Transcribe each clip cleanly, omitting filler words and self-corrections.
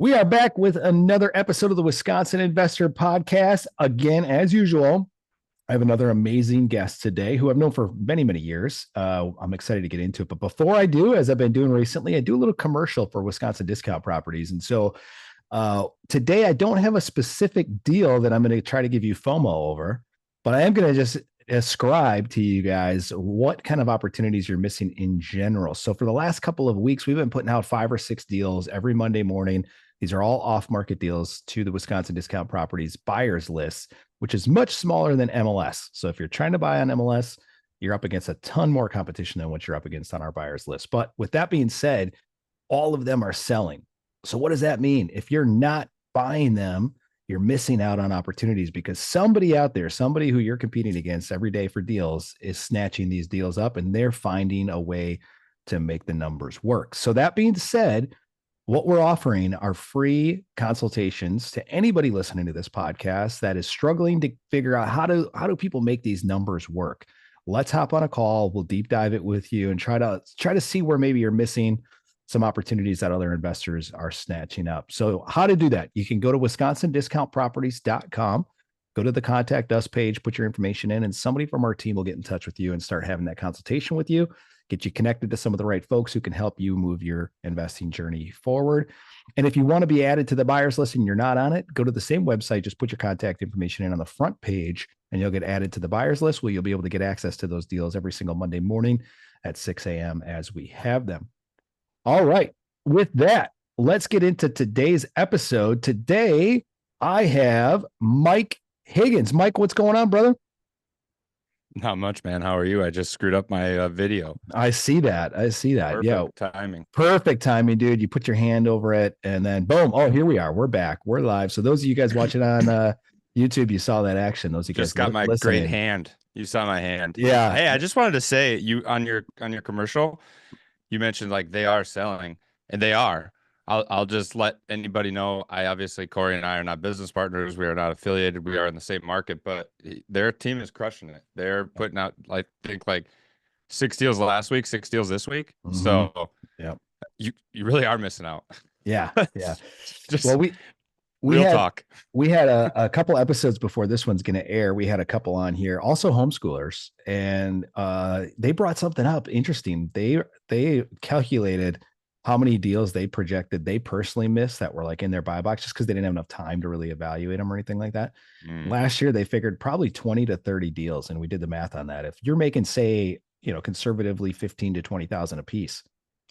We are back with another episode of the Wisconsin Investor Podcast. Again, as usual, I have another amazing guest today who I've known for many, many years. I'm excited to get into it. But before I do, as I've been doing recently, I do a little commercial for Wisconsin Discount Properties. And so today I don't have a specific deal that I'm going to try to give you FOMO over, but I am going to just ascribe to you guys what kind of opportunities you're missing in general. So for the last couple of weeks, we've been putting out 5 or 6 deals every Monday morning. These are all off-market deals to the Wisconsin Discount Properties buyers list, which is much smaller than MLS. So if you're trying to buy on MLS, you're up against a ton more competition than what you're up against on our buyers list. But with that being said, all of them are selling. So what does that mean? If you're not buying them, you're missing out on opportunities because somebody out there, somebody who you're competing against every day for deals is snatching these deals up and they're finding a way to make the numbers work. So that being said, what we're offering are free consultations to anybody listening to this podcast that is struggling to figure out how do people make these numbers work. Let's hop on a call. We'll deep dive it with you and try to see where maybe you're missing some opportunities that other investors are snatching up. So how to do that? You can go to wisconsindiscountproperties.com, go to the contact us page, put your information in, and somebody from our team will get in touch with you and start having that consultation with you, get you connected to some of the right folks who can help you move your investing journey forward. And if you want to be added to the buyers list and you're not on it, go to the same website, just put your contact information in on the front page and you'll get added to the buyers list where you'll be able to get access to those deals every single Monday morning at 6 a.m. as we have them. All right. With that, let's get into today's episode. Today, I have Mike Higgins. Mike, what's going on, brother? Not much, man. How are you? I just screwed up my video. I see that. Perfect timing. Perfect timing, dude. You put your hand over it and then boom. Oh, here we are. We're back. We're live. So those of you guys watching on YouTube, you saw that action. Those of you just guys got my listening. great hand. You saw my hand. Yeah. Hey, I just wanted to say you on your commercial, you mentioned like they are selling, and they are. I'll just let anybody know. Obviously Corey and I are not business partners. We are not affiliated. We are in the same market, but their team is crushing it. They're putting out, I think, like 6 deals last week, 6 deals this week. Mm-hmm. So yeah, you really are missing out. Yeah. Just well, we had a couple episodes before this one's going to air. We had a couple on here, also homeschoolers, and they brought something up interesting. They calculated how many deals they projected they personally missed that were like in their buy box just because they didn't have enough time to really evaluate them or anything like that. Last year, they figured probably 20 to 30 deals. And we did the math on that. If you're making, say, conservatively 15 to 20,000 a piece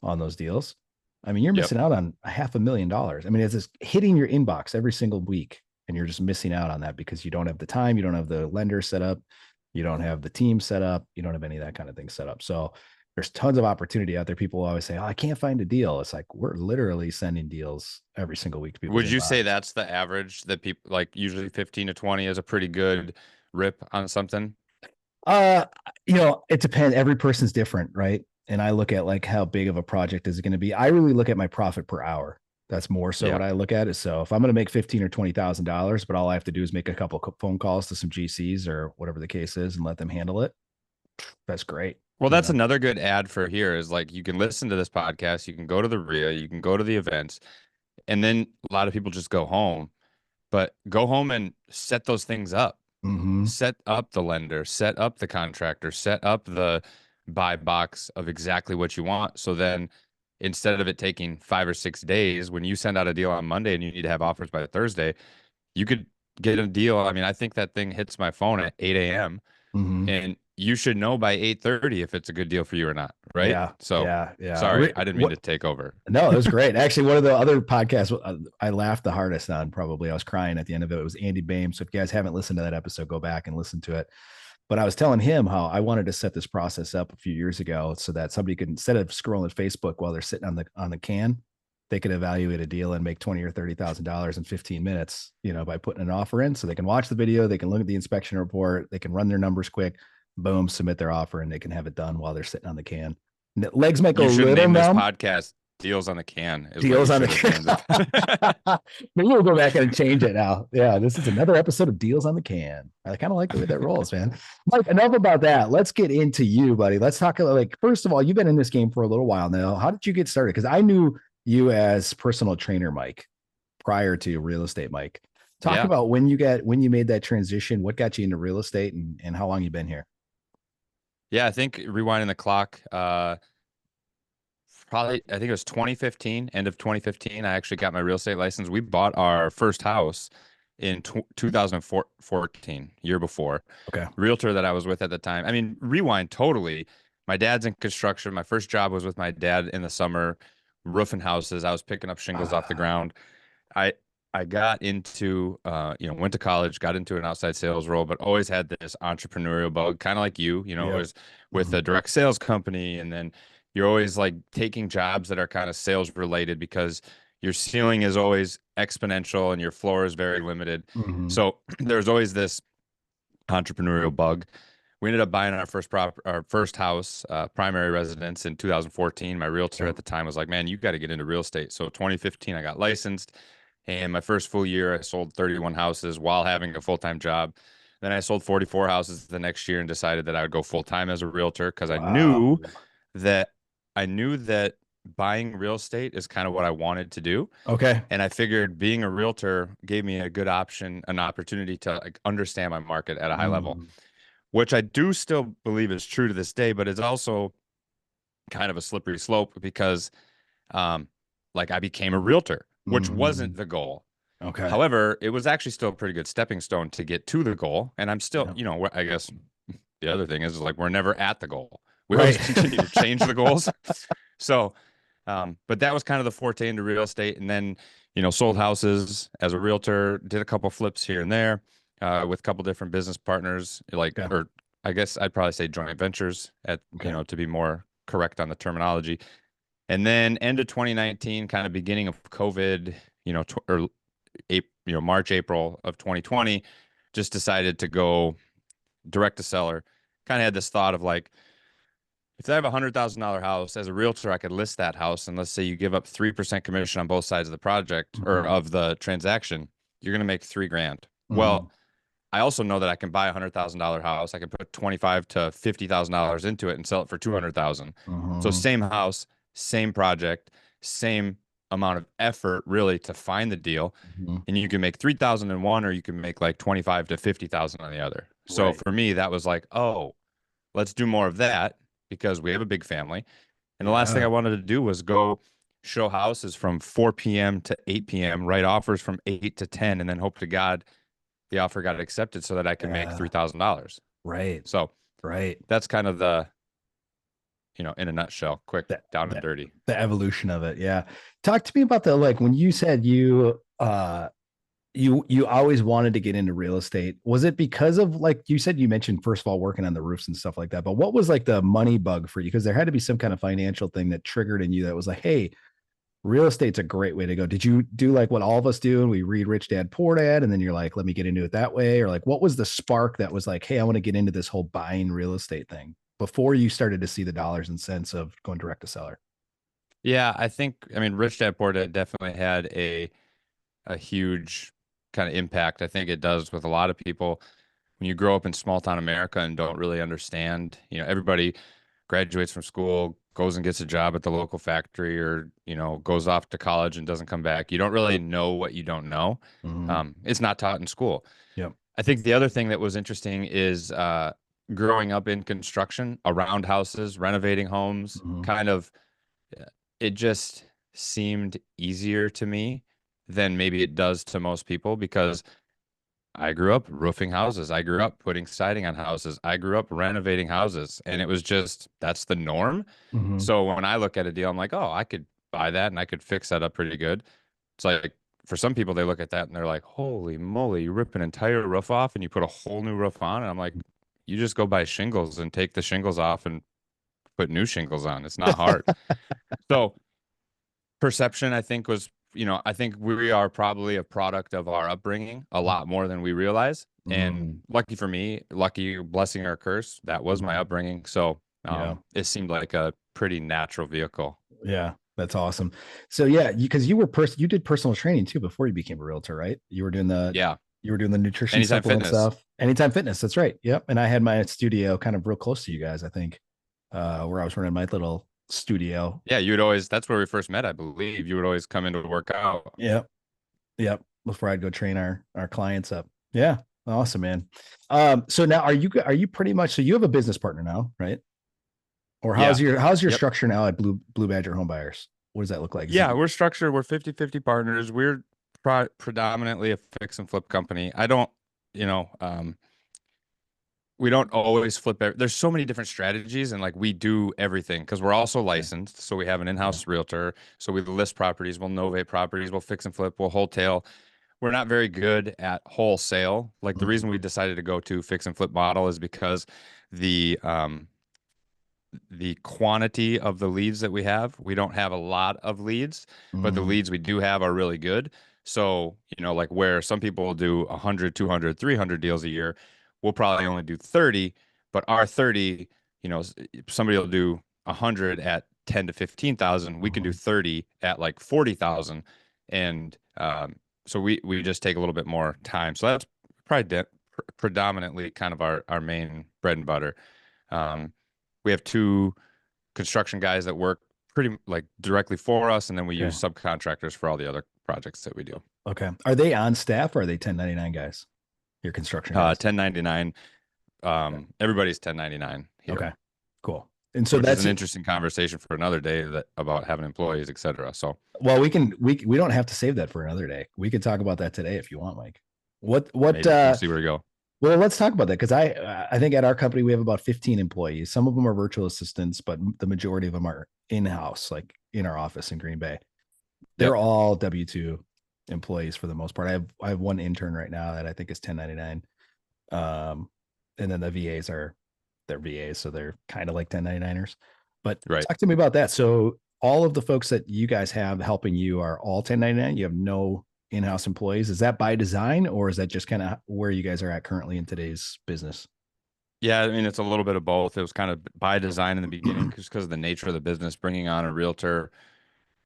on those deals, I mean, you're missing out on $500,000. I mean, it's just hitting your inbox every single week and you're just missing out on that because you don't have the time. You don't have the lender set up. You don't have the team set up. You don't have any of that kind of thing set up. So there's tons of opportunity out there. People always say, oh, I can't find a deal. It's like, we're literally sending deals every single week to people. Would you say that's the average that people like usually 15 to 20 is a pretty good rip on something? It depends. Every person's different, right? And I look at like how big of a project is it going to be. I really look at my profit per hour. That's more so what I look at is, so if I'm going to make $15,000 or $20,000, but all I have to do is make a couple of phone calls to some GCs or whatever the case is and let them handle it. That's great. Well, that's another good ad for here is like, you can listen to this podcast, you can go to the RIA, you can go to the events, and then a lot of people just go home, but go home and set those things up. Mm-hmm. Set up the lender, set up the contractor, set up the buy box of exactly what you want. So then instead of it taking 5 or 6 days, when you send out a deal on Monday and you need to have offers by Thursday, you could get a deal. I mean, I think that thing hits my phone at 8 a.m. Mm-hmm. and you should know by 8:30 if it's a good deal for you or not, right? Yeah. So yeah. Sorry, I didn't mean to take over. No, it was great. Actually, one of the other podcasts I laughed the hardest on, probably I was crying at the end of it. It was Andy Baim. So if you guys haven't listened to that episode, go back and listen to it. But I was telling him how I wanted to set this process up a few years ago so that somebody could, instead of scrolling Facebook while they're sitting on the can, they could evaluate a deal and make $20,000 or $30,000 in 15 minutes, by putting an offer in. So they can watch the video, they can look at the inspection report, they can run their numbers quick, boom, submit their offer, and they can have it done while they're sitting on the can. Legs might go a little name numb. This podcast Deals on the Can. Deals on the Can. Maybe we'll go back and change it now. Yeah, this is another episode of Deals on the Can. I kind of like the way that rolls, man. Mike, enough about that. Let's get into you, buddy. Let's talk about, like, first of all, you've been in this game for a little while now. How did you get started? Because I knew you as personal trainer, Mike. prior to real estate, Mike. Talk Yeah. about when you made that transition, what got you into real estate and how long you been here? Yeah, I think rewinding the clock, probably I think it was 2015, end of 2015. I actually got my real estate license. We bought our first house in 2014, year before. Okay. Realtor that I was with at the time. I mean, rewind totally. My dad's in construction. My first job was with my dad in the summer, roofing houses. I was picking up shingles off the Uh, ground. I I got into went to college, got into an outside sales role, but always had this entrepreneurial bug, kind of like it yep. was with Hmm. a direct sales company, and then you're always like taking jobs that are kind of sales related because your ceiling is always exponential and your floor is very limited. Hmm. So there's always this entrepreneurial bug. We ended up buying our first house, primary residence in 2014. My realtor Yep. at the time was like, "Man, you got to get into real estate." So 2015, I got licensed, and my first full year, I sold 31 houses while having a full-time job. Then I sold 44 houses the next year and decided that I would go full-time as a realtor because Wow. that I knew that buying real estate is kind of what I wanted to do. Okay. And I figured being a realtor gave me a good option, an opportunity to like understand my market at a high level, Mm, which I do still believe is true to this day, but it's also kind of a slippery slope because um like I became a realtor, which wasn't mhm. the goal. Okay. However, it was actually still a pretty good stepping stone to get to the goal. And I'm still, Yep. I guess the other thing is like we're never at the goal. We always Right. continue to change the goals. So but that was kind of the forte into real estate. And then, sold houses as a realtor, did a couple flips here and there with a couple different business partners, Okay. or I guess I'd probably say joint ventures Okay. to be more correct on the terminology. And then end of 2019, kind of beginning of COVID, or March, April of 2020, just decided to go direct to seller. Kind of had this thought of like, if I have $100,000 house as a realtor, I could list that house. And let's say you give up 3% commission on both sides of the project or Hmm. of the transaction, you're going to make 3 grand. Hmm. Well, I also know that I can buy $100,000 house. I can put 25 to $50,000 into it and sell it for 200,000. So Hmm. same house, same project, same amount of effort really to find the deal. Hmm. And you can make 3,000 in one, or you can make like 25 to 50,000 on the other. So Right. for me, that was like, oh, let's do more of that because we have a big family. And the last thing Yeah. I wanted to do was go show houses from 4 p.m. to 8 p.m., write offers from 8 to 10, and then hope to God the offer got accepted so that I can make Yeah. $3,000. Right. So Right. that's kind of the, in a nutshell, quick, The, down and the dirty. the evolution of it. Yeah. Talk to me about the like when you said you always wanted to get into real estate. Was it because of like you said you mentioned first of all working on the roofs and stuff like that, but what was like the money bug for you? Because there had to be some kind of financial thing that triggered in you that was like, hey, real estate's a great way to go. Did you do like what all of us do and we read Rich Dad Poor Dad and then you're like, let me get into it that way? Or like what was the spark that was like, hey, I want to get into this whole buying real estate thing before you started to see the dollars and cents of going direct to seller? Yeah, I mean, Rich Dad Poor Dad definitely had a huge kind of impact. I think it does with a lot of people when you grow up in small town America and don't really understand, everybody graduates from school, goes and gets a job at the local factory, or, goes off to college and doesn't come back. You don't really know what you don't know. Mm-hmm. It's not taught in school. Yep. I think the other thing that was interesting is growing up in construction around houses, renovating homes, Mm-hmm. kind of, it just seemed easier to me than maybe it does to most people because I grew up roofing houses. I grew up putting siding on houses. I grew up renovating houses. And it was just, that's the norm. Mm-hmm. So when I look at a deal, I'm like, oh, I could buy that and I could fix that up pretty good. It's like, for some people, they look at that and they're like, holy moly, you rip an entire roof off and you put a whole new roof on. And I'm like, you just go buy shingles and take the shingles off and put new shingles on. It's not hard. So perception, I think, was, I think we are probably a product of our upbringing a lot more than we realize. And Mm-hmm. lucky for me, lucky blessing or curse, that was my upbringing. So Yeah. it seemed like a pretty natural vehicle. Yeah. That's awesome. So yeah, because you did personal training too before you became a realtor, right? Yeah. You were doing the nutrition Anytime supplement Fitness. stuff. Anytime Fitness, that's right. Yep. And I had my studio kind of real close to you guys, I think, where I was running my little studio. Yeah. That's where we first met, I believe. You would always come in to work out. Yep. Yep. Before I'd go train our clients up. Yeah. Awesome, man. So now are you pretty much, so you have a business partner now, right? Or Yeah. how's your Yep. structure now at Blue Badger Home Buyers? What does that look like? Is it Yeah, we're structured. We're 50/50 partners. We're predominantly a fix and flip company. I don't, you know, we don't always flip. There's so many different strategies, and like we do everything because we're also okay? licensed. So we have an Okay. in-house realtor. So we list properties, we'll novate properties, we'll fix and flip, we'll wholesale. We're not very good at wholesale. Like the Mhm. reason we decided to go to fix and flip model is because the the quantity of the leads that we have, we don't have a lot of leads, but the Mhm. leads we do have are really good. So, like where some people will do 100, 200, 300 deals a year, we'll probably only do 30, but our 30, somebody will do 100 at 10 to 15,000. We can do Mhm. 30 at like 40,000. And so we just take a little bit more time. So that's probably predominantly kind of our main bread and butter. Um, we have two construction guys that work pretty like directly for us, and then we Okay. use subcontractors for all the other projects that we do. Okay. Are they on staff or are they 1099 guys? Your construction guys. 1099. Okay. Everybody's 1099 here, Okay. Cool. And so which is that's an interesting conversation for another day that about having employees, et cetera. So well, we don't have to save that for another day. We could talk about that today if you want, Mike. What maybe we'll see where we go. well, let's talk about that because I think at our company we have about 15 employees. Some of them are virtual assistants, but the majority of them are in-house, like in our office in Green Bay. They're Yep. all W-2 employees for the most part. I have one intern right now that I think is 1099. And then the VAs they're VAs, so they're kind of like 1099ers. But Right. talk to me about that. So all of the folks that you guys have helping you are all 1099. You have no in-house employees. Is that by design, or is that just kind of where you guys are at currently in today's business? Yeah, I mean it's a little bit of both. It was kind of by design in the beginning just because of the nature of the business, bringing on a realtor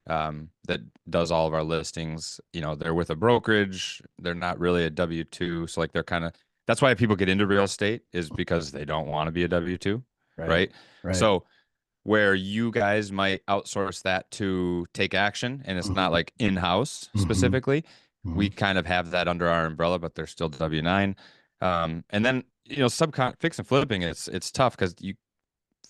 that does all of our listings. They're with a brokerage. They're not really a W-2. So like they're kind of, that's why people get into real estate is because they don't want to be a W-2, Right. right? Right. So where you guys might outsource that to take action and it's not Mhm. like in-house Mhm. specifically, we Mhm. kind of have that under our umbrella, but they're still W-9. And then, subcon fix and flipping, it's tough because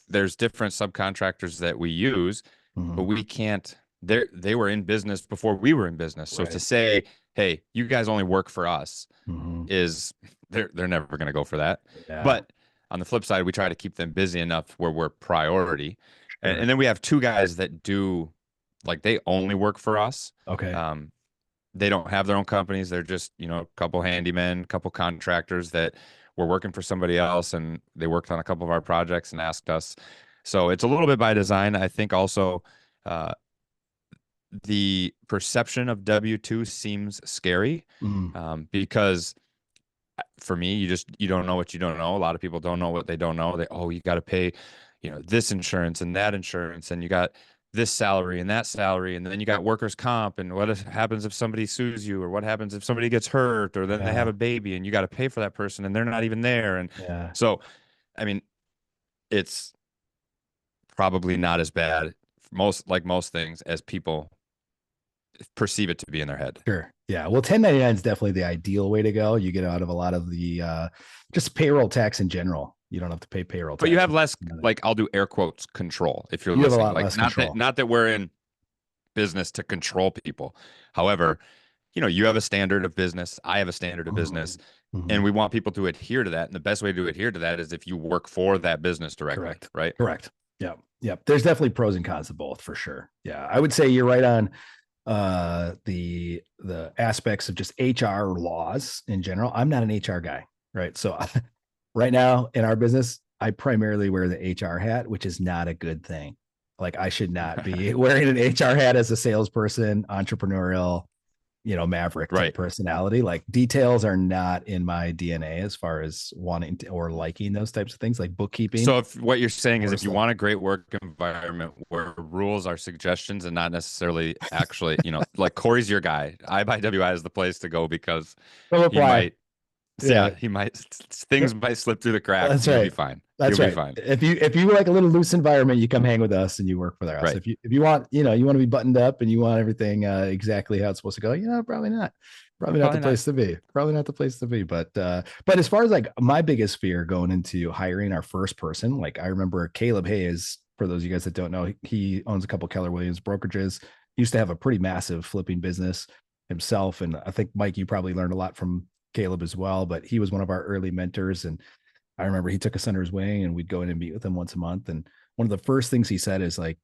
there's different subcontractors that we use, but Mhm. we can't. They were in business before we were in business. So to Right. say, hey, you guys only work for us Mhm. is they're never going to go for that. Yeah. But on the flip side, we try to keep them busy enough where we're priority. And, Sure. and then we have two guys that do like they only work for us. Okay. Um, they don't have their own companies. They're just, a couple handymen, a couple contractors that were working for somebody else and they worked on a couple of our projects and asked us. So it's a little bit by design. I think also uh, the perception of W-2 seems scary Mhm. because for me, you don't know what you don't know. A lot of people don't know what they don't know. You got to pay, this insurance and that insurance, and you got this salary and that salary, and then you got workers' comp, and happens if somebody sues you, or what happens if somebody gets hurt, or then they have Yeah. a baby, and you got to pay for that person, and they're not even there, and Yeah. so, I mean, it's probably not as bad, most things, as people perceive it to be in their head. Sure. Yeah. Well, 1099 is definitely the ideal way to go. You get out of a lot of the just payroll tax in general. You don't have to pay payroll But you tax. have less, like I'll do air quotes, control if you're You have a listening. lot Like less control. not that we're in business to control people. However, you have a standard of business, I have a standard of business, Mhm. and Mhm. we want people to adhere to that. And the best way to adhere to that is if you work for that business directly, Correct. right? Correct. Yep. Yep. There's definitely pros and cons of both for sure. Yeah. I would say you're right on the aspects of just HR laws in general. I'm not an HR guy, right? So right now in our business, I primarily wear the HR hat, which is not a good thing. Like I should not be wearing an HR hat as a salesperson, entrepreneurial, maverick type Right. personality. Like details are not in my DNA as far as wanting to, or liking those types of things, like bookkeeping So if what you're saying is or if you stuff. want a great work environment where rules are suggestions and not necessarily actually, like Corey's your guy. I by WI is the place to go because Philip, he why? might Yeah, Yeah, things might slip through the cracks that's and you'll be right. fine. You'll That's be right. fine. If you like a little loose environment, you come hang with us and you work for us. Right. If you want, you want to be buttoned up and you want everything exactly how it's supposed to go, probably not. Probably not the Probably not. place to be. Probably not the place to be. But as far as like my biggest fear going into hiring our first person, like I remember Caleb Hayes, for those of you guys that don't know, he owns a couple Keller Williams brokerages. He used to have a pretty massive flipping business himself. And I think Mike, you probably learned a lot from Caleb as well, but he was one of our early mentors. And I remember he took us under his wing and we'd go in and meet with him once a month. And one of the first things he said is like,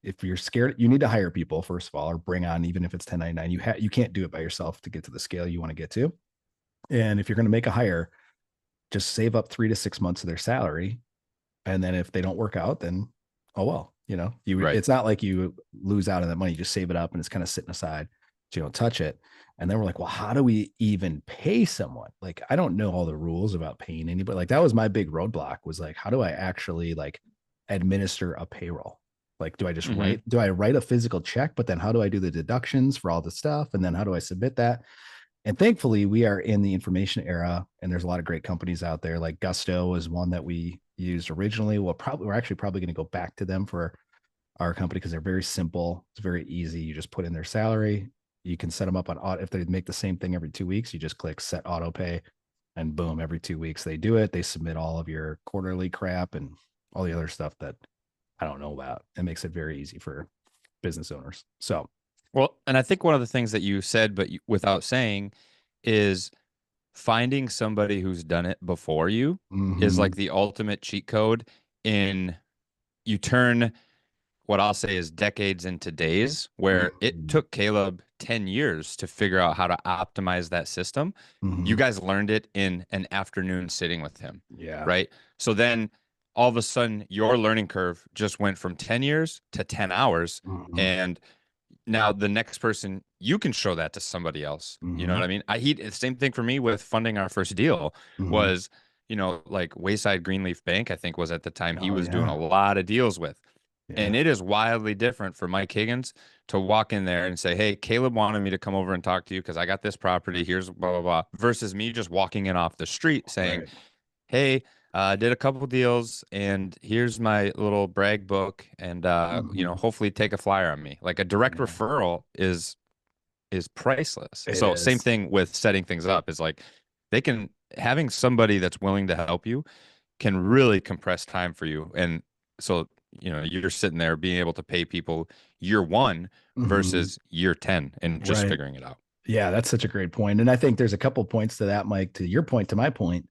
if you're scared, you need to hire people, first of all, or bring on, even if it's 1099, you can't do it by yourself to get to the scale you want to get to. And if you're going to make a hire, just save up 3 to 6 months of their salary. And then if they don't work out, then, oh, well, Right. it's not like you lose out on that money. You just save it up and it's kind of sitting aside. So you don't touch it. And then we're like, well, how do we even pay someone? Like, I don't know all the rules about paying anybody. Like, that was my big roadblock, was like, how do I actually like administer a payroll? Like, Mm-hmm. do I write a physical check, but then how do I do the deductions for all the stuff? And then how do I submit that? And thankfully we are in the information era and there's a lot of great companies out there. Like Gusto is one that we used originally. We're actually probably going to go back to them for our company because they're very simple. It's very easy. You just put in their salary. You can set them up on auto. If they make the same thing every 2 weeks, you just click set auto pay and boom, every 2 weeks they do it. They submit all of your quarterly crap and all the other stuff that I don't know about. It makes it very easy for business owners. So, Well, and I think one of the things that you said, but without saying, is finding somebody who's done it before you is mm-hmm, like the ultimate cheat code in you turn what I'll say is decades into days, where it mm-hmm, took Caleb 10 years to figure out how to optimize that system. You mm-hmm, guys learned it in an afternoon sitting with him, yeah. right? So then all of a sudden your learning curve just went from 10 years to 10 hours. Mm-hmm, And now the next person, you can show that to somebody else. You know mm-hmm, what I mean? Same thing for me with funding our first deal mm-hmm. was, like Wayside Greenleaf Bank, I think was at the time he Oh was doing yeah. a lot of deals with. Yeah. And it is wildly different for Mike Higgins to walk in there and say, "Hey, Caleb wanted me to come over and talk to you because I got this property. Here's blah, blah, blah," versus me just walking in off the street saying, Right. "Hey, did a couple deals and here's my little brag book. And, Mm-hmm. hopefully take a flyer on me." Like a direct Yeah. referral is priceless. It So same is. thing with setting things up is like having somebody that's willing to help you can really compress time for you. And so, you're sitting there being able to pay people year one Mm-hmm. versus year 10 and just Right. figuring it out. Yeah, that's such a great point. And I think there's a couple points to that, Mike. To your point, to my point,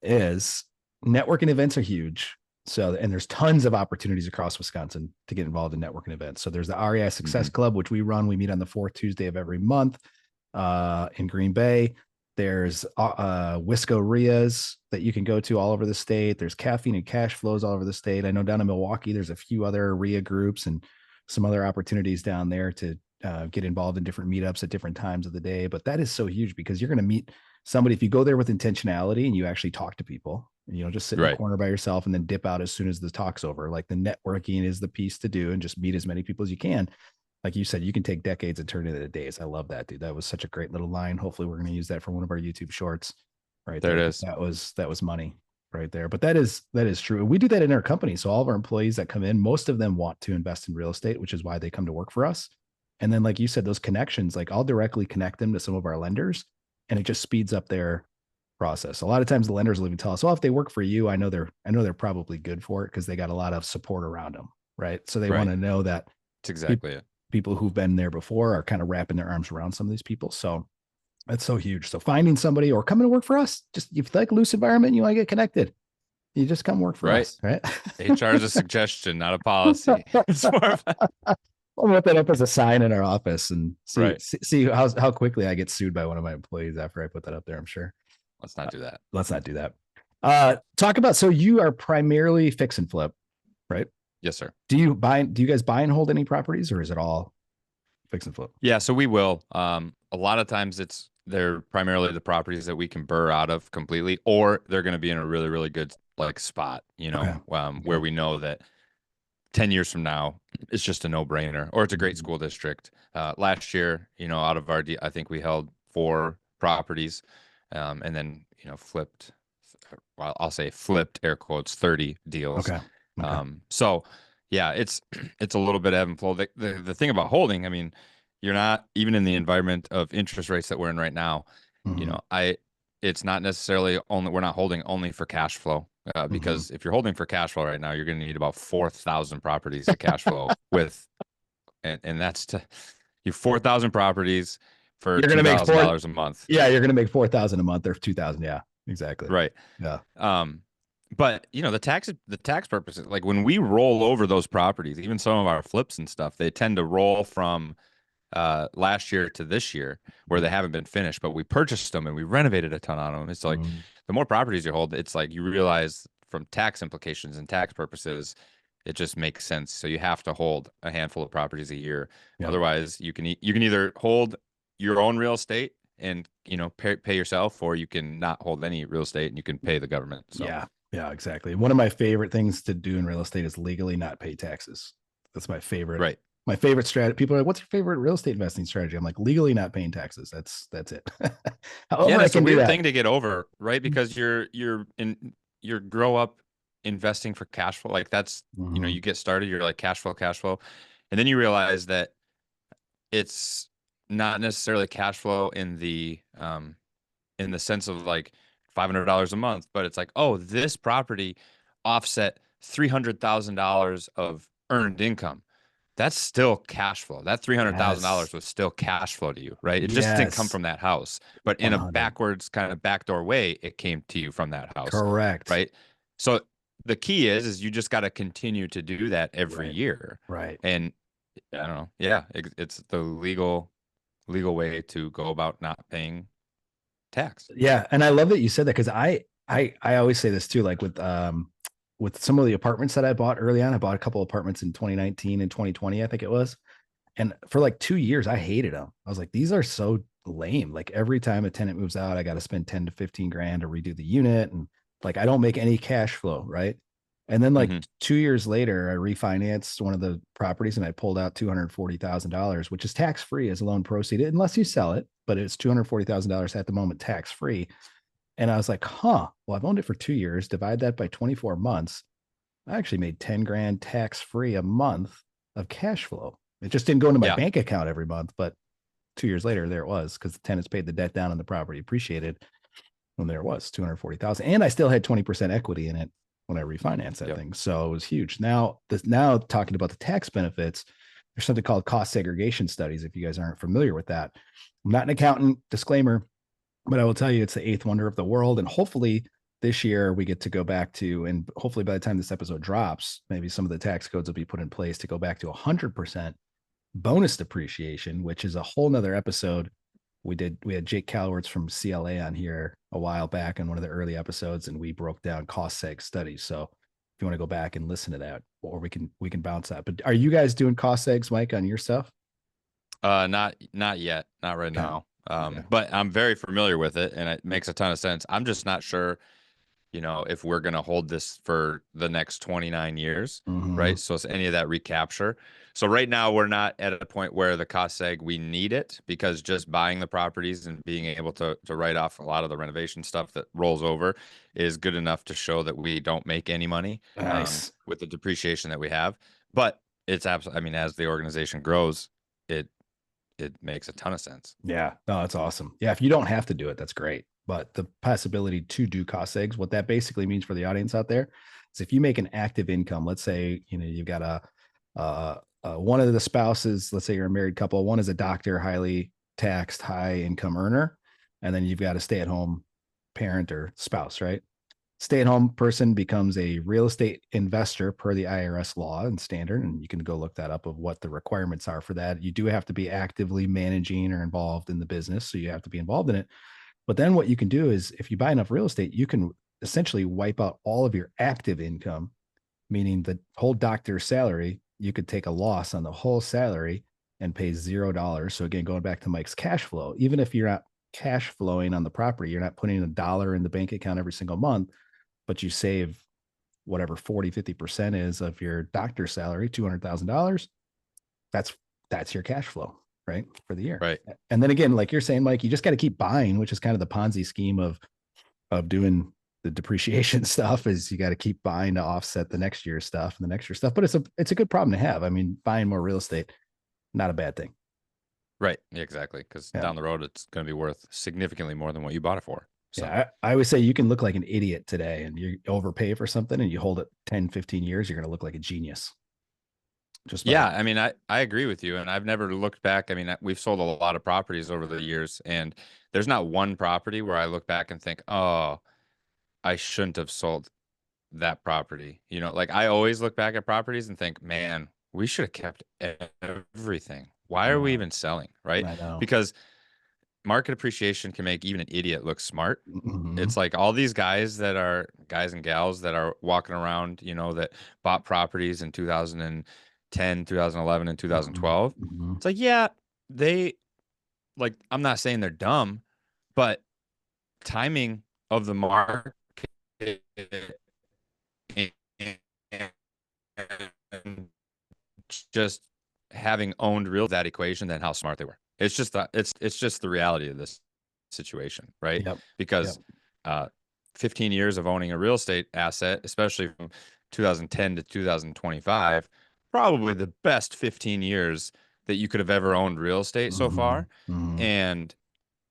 is networking events are huge. So, and there's tons of opportunities across Wisconsin to get involved in networking events. So there's the REI Success Hmm. Club, which we run. We meet on the fourth Tuesday of every month in Green Bay. There's Wisco RIAs that you can go to all over the state. There's caffeine and cash flows all over the state. I know down in Milwaukee, there's a few other RIA groups and some other opportunities down there to get involved in different meetups at different times of the day. But that is so huge because you're going to meet somebody if you go there with intentionality and you actually talk to people and you don't just sit in the Right. corner by yourself and then dip out as soon as the talk's over. Like the networking is the piece to do and just meet as many people as you can. Like you said, you can take decades and turn it into days. I love that, dude. That was such a great little line. Hopefully we're going to use that for one of our YouTube shorts right There there. it Cause is. that was money right there. But that is true. We do that in our company. So all of our employees that come in, most of them want to invest in real estate, which is why they come to work for us. And then, like you said, those connections, like I'll directly connect them to some of our lenders and it just speeds up their process. A lot of times the lenders will even tell us, well, if they work for you, I know they're probably good for it because they got a lot of support around them. Right. So they want Right. to know that That's exactly it. people who've been there before are kind of wrapping their arms around some of these people. So that's so huge. So finding somebody or coming to work for us, just if you like a loose environment, you want to get connected, you just come work for Right. us. Right. HR is a suggestion, not a policy. It's more of a, We'll put that up as a sign in our office and see right. see, see how quickly I get sued by one of my employees after I put that up there. I'm sure. Let's not do that. Let's not do that. Talk about, so you are primarily fix and flip, right? Yes, sir. Do you guys buy and hold any properties or is it all fix and flip? Yeah, so we will. A lot of times they're primarily the properties that we can burr out of completely, or they're going to be in a really, really good like spot, Okay. where Okay. we know that 10 years from now, it's just a no-brainer, or it's a great Mhm. school district. Last year, out of I think we held 4 properties. and then, flipped, well, I'll say flipped air quotes 30 deals. Okay. Okay. So yeah, it's a little bit ebb and flow. The thing about holding, I mean, you're not even in the environment of interest rates that we're in right now, you Hmm. know, I it's not necessarily only we're not holding only for cash flow. Hmm. Because if you're holding for cash flow right now, you're going to need about 4,000 properties to cash flow with, and that's to you 4,000 properties for You're gonna make $2,000 a month. yeah, you're gonna make 4,000 a month or 2,000. Yeah, exactly. Right. Yeah. Um, but the tax purposes, like when we roll over those properties, even some of our flips and stuff, they tend to roll from last year to this year where they haven't been finished, but we purchased them and we renovated a ton on them. It's like Mhm. the more properties you hold, it's like you realize from tax implications and tax purposes, it just makes sense. So you have to hold a handful of properties a year. Yep. Otherwise, you can either hold your own real estate and pay yourself, or you can not hold any real estate and you can pay the government. So Yeah. Yeah, exactly. One of my favorite things to do in real estate is legally not pay taxes. That's right. my favorite strategy. People are like, what's your favorite real estate investing strategy? I'm like, legally not paying taxes. That's it. Yeah, However, and I it's a can do weird that. thing to get over, right? Because you're grow up investing for cash flow. Like that's, Mhm. you get started, you're like cash flow. And then you realize that it's not necessarily cash flow in the sense of like $500 a month, but it's like, oh, this property offset $300,000 of earned income. That's still cash flow. That Yes. $300,000 was still cash flow to you, right? It just didn't come Yes. from that house, but in a 100. backwards kind of backdoor way, it came to you from that house, Correct. right? So the key is you just got to continue to do that every Right. year. Right. And I don't know. Yeah, it's the legal way to go about not paying tax. Yeah, and I love that you said that because I always say this too. Like with some of the apartments that I bought early on, I bought a couple apartments in 2019 and 2020, I think it was. And for like 2 years, I hated them. I was like, these are so lame. Like every time a tenant moves out, I got to spend 10 to 15 grand to redo the unit. And like, I don't make any cash flow. Right. And then like Hmm. 2 years later, I refinanced one of the properties and I pulled out $240,000, which is tax free as a loan proceed, unless you sell it, but it's $240,000 at the moment, tax free. And I was like, huh, well, I've owned it for 2 years, divide that by 24 months. I actually made 10 grand tax free a month of cash flow. It just didn't go into my Yeah. bank account every month, but 2 years later, there it was because the tenants paid the debt down and the property appreciated. And there it was 240,000. And I still had 20% equity in it when I refinanced that Yep. thing. So it was huge. Now talking about the tax benefits, there's something called cost segregation studies. If you guys aren't familiar with that, I'm not an accountant, disclaimer, but I will tell you it's the eighth wonder of the world. And hopefully this year we get to go back to, and hopefully by the time this episode drops, maybe some of the tax codes will be put in place to go back to 100% bonus depreciation, which is a whole nother episode. We had Jake Calwerts from CLA on here a while back in one of the early episodes, and we broke down cost seg studies. So if you want to go back and listen to that, or we can bounce that. But are you guys doing cost segs, Mike, on your stuff? Not yet, not right Okay. now. Okay. But I'm very familiar with it, and it makes a ton of sense. I'm just not sure, if we're going to hold this for the next 29 years, Mm-hmm. right? So it's any of that recapture. So right now we're not at a point where the cost seg we need it because just buying the properties and being able to write off a lot of the renovation stuff that rolls over is good enough to show that we don't make any money Nice. with the depreciation that we have. But it's absolutely, I mean, as the organization grows, it it makes a ton of sense. Yeah, no, that's awesome. Yeah, if you don't have to do it, that's great. But the possibility to do cost segs, what that basically means for the audience out there is if you make an active income, let's say, you've got one of the spouses, let's say you're a married couple, one is a doctor, highly taxed, high income earner, and then you've got a stay at home parent or spouse, right? Stay-at-home person becomes a real estate investor per the IRS law and standard, and you can go look that up of what the requirements are for that. You do have to be actively managing or involved in the business, so you have to be involved in it. But then what you can do is if you buy enough real estate, you can essentially wipe out all of your active income, meaning the whole doctor's salary. You could take a loss on the whole salary and pay $0. So again, going back to Mike's cash flow, even if you're not cash flowing on the property, you're not putting a dollar in the bank account every single month, but you save whatever 40-50% is of your doctor's salary, $200,000. That's that's your cash flow. right, for the year. Right. And then again, like you're saying, Mike, you just got to keep buying, which is kind of the Ponzi scheme of doing the depreciation stuff. Is you got to keep buying to offset the next year's stuff and the next year's stuff. But it's a good problem to have. I mean, buying more real estate, not a bad thing. Right. Yeah, exactly. Because Yeah. down the road, it's going to be worth significantly more than what you bought it for. So, Yeah. I always say you can look like an idiot today and you overpay for something and you hold it 10, 15 years, you're going to look like a genius. Just by, yeah, I mean, I agree with you. And I've never looked back. I mean, we've sold a lot of properties over the years, and there's not one property where I look back and think, oh, I shouldn't have sold that property. You know, like I always look back at properties and think, man, we should have kept everything. Why are we yeah, even selling? Right. I know. Because market appreciation can make even an idiot look smart. Mm-hmm. It's like all these guys that are guys and gals that are walking around, you know, that bought properties in 2010, 2011, and Mm-hmm. 2012. Mm-hmm. It's like, yeah, they like, I'm not saying they're dumb, but timing of the market and just having owned real that equation than how smart they were. It's just it's just the reality of this situation, right? Yep. Yep. Because 15 years of owning a real estate asset, especially from 2010 to 2025, probably the best 15 years that you could have ever owned real estate so Mm-hmm. far. Mm-hmm. And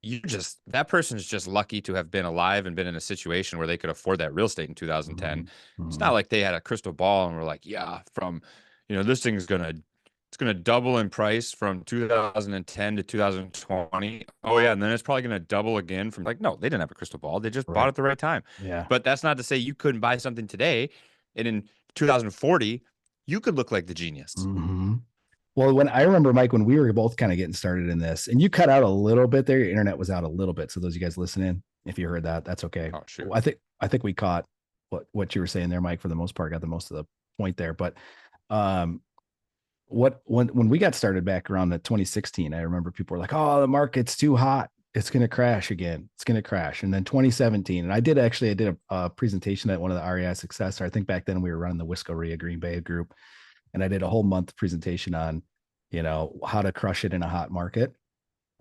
you just that person's just lucky to have been alive and been in a situation where they could afford that real estate in 2010. Mm-hmm. It's Mm-hmm. not like they had a crystal ball and were like, yeah, from this thing's gonna double in price from 2010 to 2020. Oh yeah, and then it's probably gonna double again from like no, they didn't have a crystal ball. They just bought Right. at the right time. Yeah. But that's not to say you couldn't buy something today and in 2040 you could look like the genius. Mm-hmm. Well, when I remember, Mike, when we were both kind of getting started in this, and you cut out a little bit there, your internet was out a little bit. So those of you guys listening, if you heard that, that's okay. Oh shoot. Well, I think we caught what you were saying there, Mike, for the most part, got the most of the point there. But um, when we got started back around the 2016, I remember people were like, "Oh, the market's too hot. It's going to crash again. It's going to crash." And then 2017, and I did a presentation at one of the REI Success. I think back then we were running the Wisco Ria Green Bay group, and I did a whole month presentation on, how to crush it in a hot market.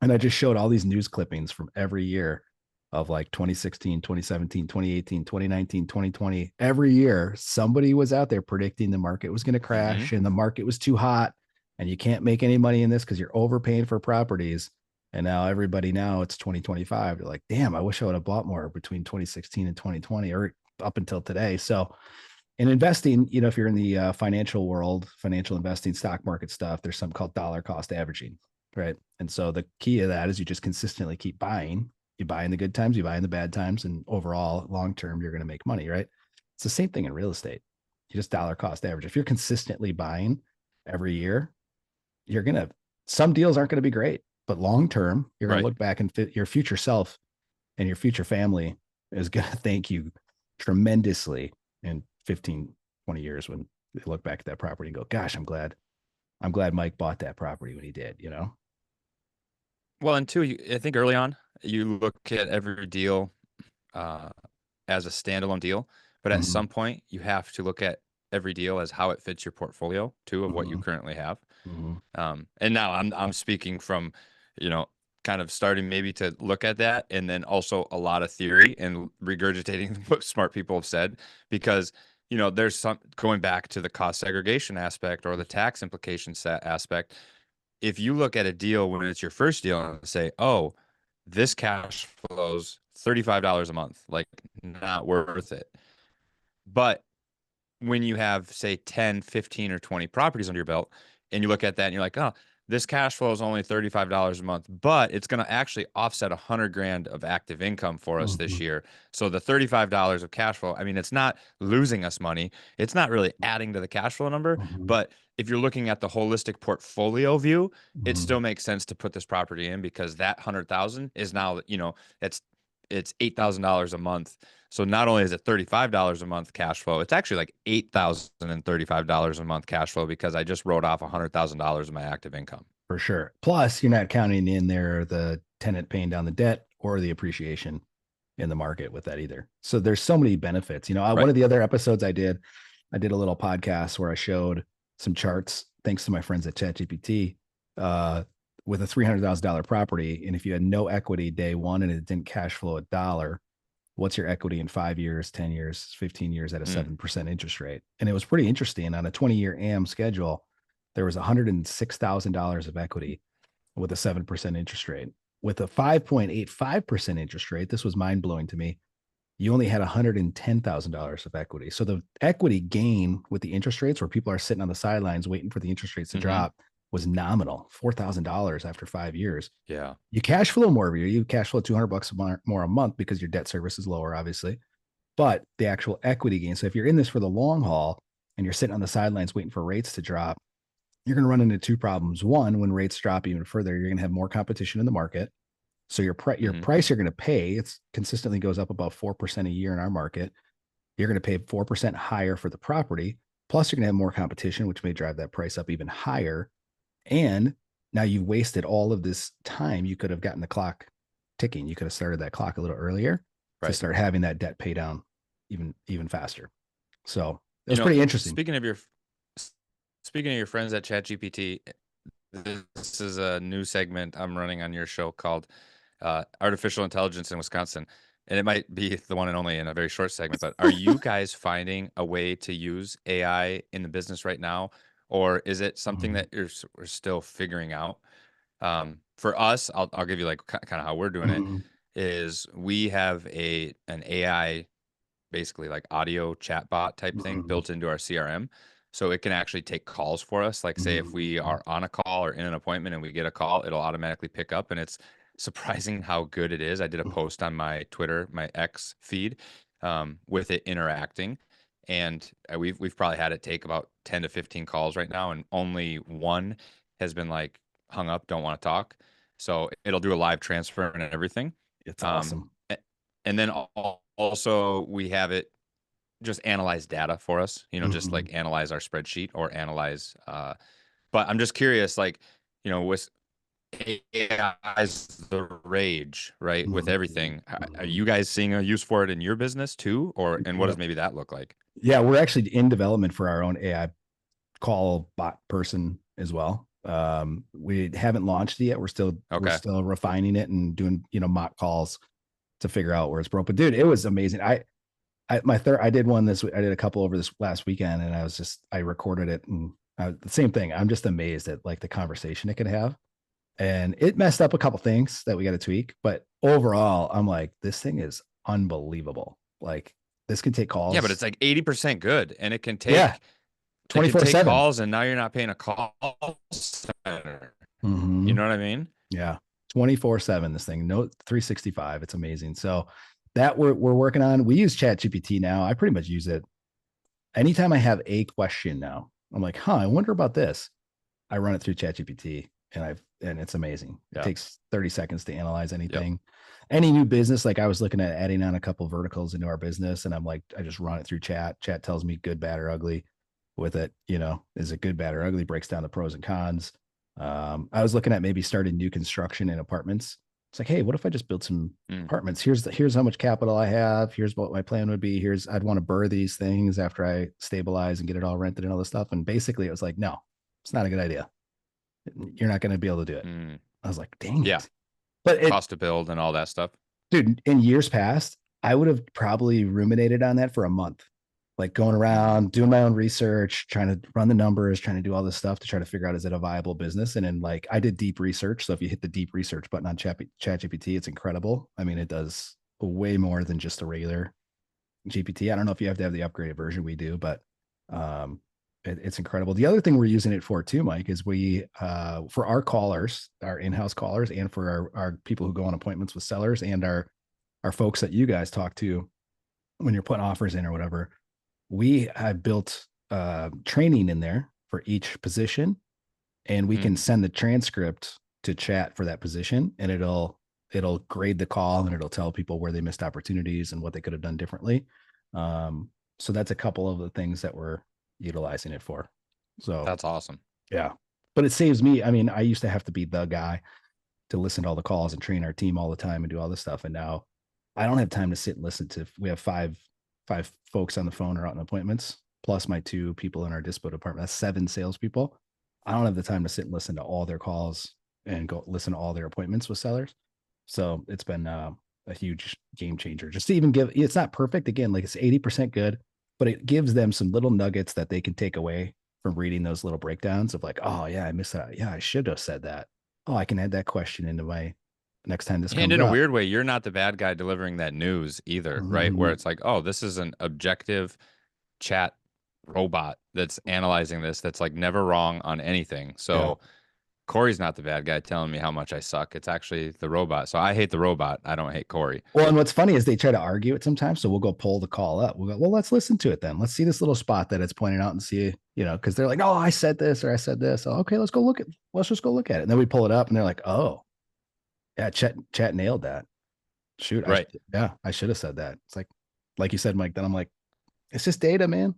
And I just showed all these news clippings from every year of like 2016, 2017, 2018, 2019, 2020. Every year, somebody was out there predicting the market was going to Mm-hmm. crash and the market was too hot and you can't make any money in this because you're overpaying for properties. And now it's 2025. They're like, damn, I wish I would have bought more between 2016 and 2020 or up until today. So in investing, if you're in the financial world, financial investing, stock market stuff, there's something called dollar cost averaging, right? And so the key of that is you just consistently keep buying. You buy in the good times, you buy in the bad times, and overall, long term, you're going to make money, right? It's the same thing in real estate. You just dollar cost average. If you're consistently buying every year, you're going to, some deals aren't going to be great, but long term, you're going to Right. look back and fit your future self and your future family is going to thank you tremendously in 15, 20 years when they look back at that property and go, gosh, I'm glad Mike bought that property when he did. Well, and two, I think early on you look at every deal uh, as a standalone deal, but at Mm-hmm. some point you have to look at every deal as how it fits your portfolio too of what you Mm-hmm. currently have. Mm-hmm. And now I'm speaking from, you know, kind of starting maybe to look at that, and then also a lot of theory and regurgitating what smart people have said, because there's some going back to the cost segregation aspect or the tax implication aspect. If you look at a deal when it's your first deal and say, oh, this cash flows $35 a month, like not worth it. But when you have, say, 10, 15, or 20 properties under your belt, and you look at that and you're like, oh, this cash flow is only $35 a month, but it's going to actually offset 100 grand of active income for us Mm-hmm. this year. So the $35 of cash flow, I mean, it's not losing us money. It's not really adding to the cash flow number. Mm-hmm. But if you're looking at the holistic portfolio view, it Mm-hmm. still makes sense to put this property in, because that 100,000 is now, it's $8,000 a month. So not only is it $35 a month cash flow, it's actually like $8,035 a month cash flow, because I just wrote off $100,000 of my active income. For sure. Plus, you're not counting in there the tenant paying down the debt or the appreciation in the market with that either. So there's so many benefits. One Right. of the other episodes I did a little podcast where I showed some charts, thanks to my friends at ChatGPT, uh, with a $300,000 property. And if you had no equity day one and it didn't cash flow a dollar, what's your equity in 5 years, 10 years, 15 years at a 7% interest rate? And it was pretty interesting. On a 20-year AM schedule, there was $106,000 of equity with a 7% interest rate. With a 5.85% interest rate, this was mind blowing to me. You only had $110,000 of equity. So the equity gain with the interest rates, where people are sitting on the sidelines waiting for the interest rates to drop, was nominal, $4,000 after 5 years. Yeah. You cash flow more every year. You cash flow $200 more a month because your debt service is lower, obviously. But the actual equity gain. So if you're in this for the long haul and you're sitting on the sidelines waiting for rates to drop, you're going to run into two problems. One, when rates drop even further, you're going to have more competition in the market. So your price you're going to pay, it's consistently goes up about 4% a year in our market. You're going to pay 4% higher for the property. Plus, you're going to have more competition, which may drive that price up even higher. And now you've wasted all of this time. You could have gotten the clock ticking. You could have started that clock a little earlier to start having that debt pay down even faster. So it was pretty interesting. Speaking of your friends at ChatGPT, this is a new segment I'm running on your show called Artificial Intelligence in Wisconsin. And it might be the one and only in a very short segment, but are you guys finding a way to use AI in the business right now? Or is it something that we're still figuring out? For us, I'll give you like kind of how we're doing it is we have an AI, basically like audio chatbot type thing built into our CRM. So it can actually take calls for us. Like say if we are on a call or in an appointment and we get a call, it'll automatically pick up, and it's surprising how good it is. I did a post on my Twitter, my X feed, with it interacting, and we've probably had it take about 10 to 15 calls right now, and only one has been like hung up, don't want to talk. So it'll do a live transfer and everything. It's awesome. And then also we have it just analyze data for us, just like analyze our spreadsheet or analyze. But I'm just curious, like, with AI's the rage, right? With everything, are you guys seeing a use for it in your business too? And what does maybe that look like? Yeah, we're actually in development for our own AI call bot person as well. We haven't launched it yet. We're still refining it and doing, mock calls to figure out where it's broke. But dude, it was amazing. I did a couple over this last weekend, and I recorded it, and the same thing. I'm just amazed at like the conversation it could have, and it messed up a couple things that we got to tweak, but overall I'm like, this thing is unbelievable. Like this can take calls. Yeah, but it's like 80% good, and it can take 24/7 calls, and now you're not paying a call center. You know what I mean? Yeah. 24/7, this thing, no 365. It's amazing. So that we're working on. We use ChatGPT now. I pretty much use it anytime I have a question now. I'm like, I wonder about this. I run it through ChatGPT, and it's amazing. It takes 30 seconds to analyze anything. Any new business, like I was looking at adding on a couple verticals into our business, and I'm like, I just run it through chat. Chat tells me good, bad, or ugly with it. Is it good, bad, or ugly? Breaks down the pros and cons. I was looking at maybe starting new construction in apartments. It's like, hey, what if I just build some apartments? Here's how much capital I have. Here's what my plan would be. I'd want to burr these things after I stabilize and get it all rented and all this stuff. And basically it was like, no, it's not a good idea. You're not going to be able to do it. I was like, dang it. But cost to build and all that stuff. Dude, in years past, I would have probably ruminated on that for a month. Like going around, doing my own research, trying to run the numbers, trying to do all this stuff to try to figure out, is it a viable business? And then like I did deep research. So if you hit the deep research button on ChatGPT, it's incredible. I mean, it does way more than just a regular GPT. I don't know if you have to have the upgraded version. We do, but it's incredible. The other thing we're using it for too, Mike, is for our callers, our in-house callers, and for our people who go on appointments with sellers, and our folks that you guys talk to when you're putting offers in or whatever. We have built training in there for each position, and we can send the transcript to chat for that position, and it'll grade the call, and it'll tell people where they missed opportunities and what they could have done differently. So that's a couple of the things that we're utilizing it for. So that's awesome. Yeah. But it saves me. I mean, I used to have to be the guy to listen to all the calls and train our team all the time and do all this stuff. And now I don't have time to sit and listen to, we have five folks on the phone or out in appointments, plus my 2 people in our dispo department. That's 7 salespeople. I don't have the time to sit and listen to all their calls and go listen to all their appointments with sellers. So it's been a huge game changer. Just to even give, it's not perfect. Again, like it's 80% good, but it gives them some little nuggets that they can take away from reading those little breakdowns of like, oh yeah, I missed that. Yeah, I should have said that. Oh, I can add that question into my next time this And comes in a up. weird way, you're not the bad guy delivering that news either, right? Where Mhm. it's like, oh, this is an objective chat robot that's analyzing this, that's like never wrong on anything. Yeah. So Corey's not the bad guy telling me how much I suck. It's actually the robot. So I hate the robot. I don't hate Corey. Well, and what's funny is they try to argue it sometimes. So we'll go pull the call up. We'll go, well, let's listen to it then. Let's see this little spot that it's pointing out and see, because they're like, oh, I said this or I said this. Oh, okay, let's just go look at it. And then we pull it up and they're like, oh, yeah, chat nailed that. Shoot, Right. I should have said that. It's like you said, Mike. Then I'm like, it's just data, man.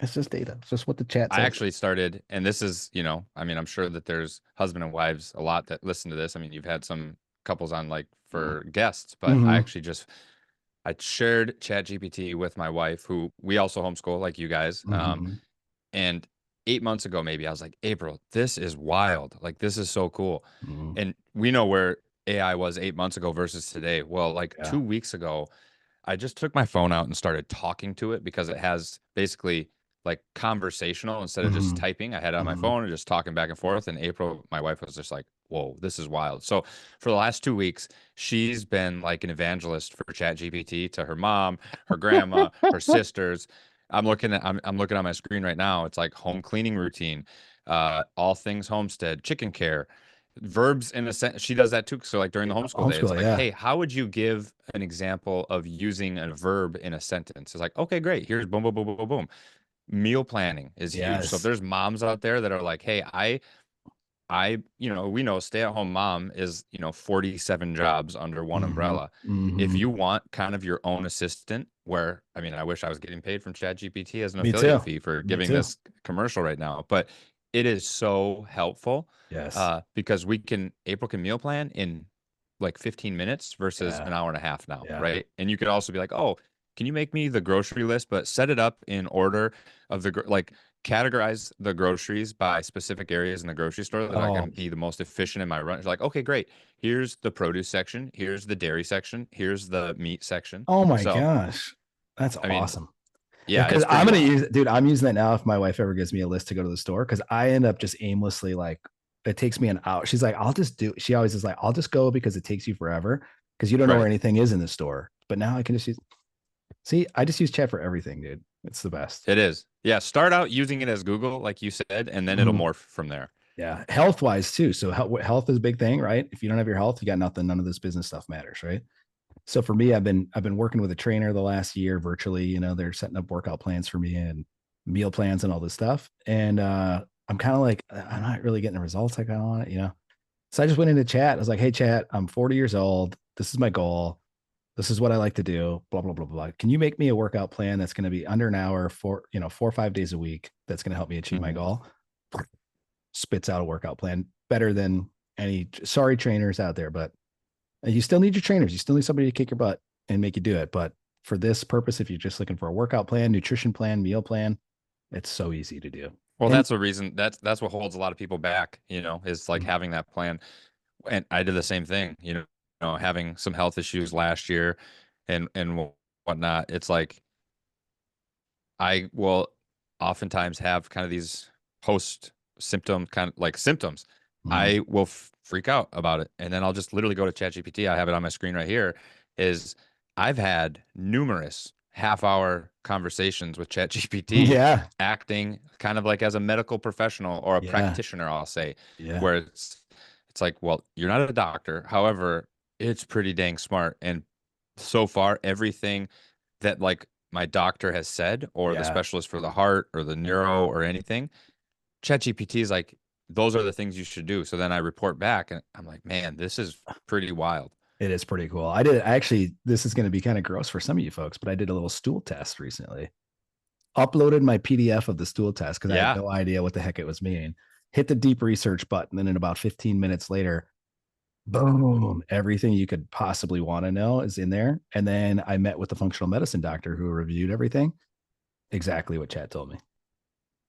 It's just data. It's just what the chat I says. actually started, and this is, I mean, I'm sure that there's husband and wives a lot that listen to this. I mean, you've had some couples on like for guests, but I Mm-hmm. actually I shared ChatGPT with my wife, who we also homeschool like you guys. Mm-hmm. And 8 months ago, maybe I was like, April, this is wild. Like, this is so cool. Mm-hmm. And we know where AI was 8 months ago versus today. Well, like Yeah. 2 weeks ago, I just took my phone out and started talking to it because it has basically like conversational instead of just Mm-hmm. typing. I had it on my Mm-hmm. phone and just talking back and forth. And April, my wife, was just like, whoa, this is wild. So for the last 2 weeks, she's been like an evangelist for ChatGPT to her mom, her grandma, her sisters. I'm looking on my screen right now. It's like home cleaning routine, all things homestead, chicken care, verbs in a sentence. She does that too. So like during the homeschool day, it's Homeschool, like, yeah. hey, how would you give an example of using a verb in a sentence? It's like, okay, great. Here's boom, boom, boom, boom, boom, boom. Meal planning is huge. So if Yes. there's moms out there that are like, hey, we know stay-at-home mom is, 47 jobs under one Mm-hmm. umbrella. If Mm-hmm. you want kind of your own assistant, where, I mean, I wish I was getting paid from ChatGPT as an Me affiliate too. fee for Me giving too. this commercial right now, but it is so helpful Yes. because April can meal plan in like 15 minutes versus Yeah. an hour and a half now, Yeah. right? And you could also be like, oh, can you make me the grocery list, but set it up in order of like categorize the groceries by specific areas in the grocery store that I Oh, can be the most efficient in my run. It's like, okay, great. Here's the produce section. Here's the dairy section. Here's the meat section. oh my So, gosh. That's I mean, awesome. Yeah, yeah, because it's pretty wild. I'm using that now if my wife ever gives me a list to go to the store because I end up just aimlessly like it takes me an hour. She's like, she always is like, I'll just go because it takes you forever because you don't know where Right. anything is in the store. But now I can just I just use chat for everything, dude. It's the best. It is. Yeah. Start out using it as Google, like you said, and then it'll Mhm. morph from there. Yeah. Health wise too. So health is a big thing, right? If you don't have your health, you got nothing. None of this business stuff matters, right? So for me, I've been working with a trainer the last year virtually. They're setting up workout plans for me and meal plans and all this stuff. And I'm kind of like, I'm not really getting the results I kind of want. So I just went into chat. I was like, hey, chat, I'm 40 years old. This is my goal. This is what I like to do. Blah, blah, blah, blah. Can you make me a workout plan that's going to be under an hour for, 4 or 5 days a week that's going to help me achieve my Mhm. goal? Spits out a workout plan better than any sorry trainers out there, but you still need your trainers. You still need somebody to kick your butt and make you do it. But for this purpose, if you're just looking for a workout plan, nutrition plan, meal plan, it's so easy to do. Well, And that's a reason that's what holds a lot of people back, is like having that plan. And I did the same thing, having some health issues last year and whatnot. It's like I will oftentimes have kind of these post symptom kind of like symptoms. mm, I will freak out about it, and then I'll just literally go to ChatGPT. I have it on my screen right here. Is I've had numerous half-hour conversations with ChatGPT, yeah, acting kind of like as a medical professional or a yeah, practitioner, I'll say, yeah, where it's like, well, you're not a doctor. However, it's pretty dang smart, and so far everything that like my doctor has said or the yeah. specialist for the heart or the neuro or anything, ChatGPT is like, those are the things you should do. So then I report back and I'm like, man, this is pretty wild. It is pretty cool. This is going to be kind of gross for some of you folks, but I did a little stool test recently. Uploaded my PDF of the stool test because I had Yeah. no idea what the heck it was meaning. Hit the deep research button. Then in about 15 minutes later, boom, everything you could possibly want to know is in there. And then I met with the functional medicine doctor who reviewed everything. Exactly what Chad told me.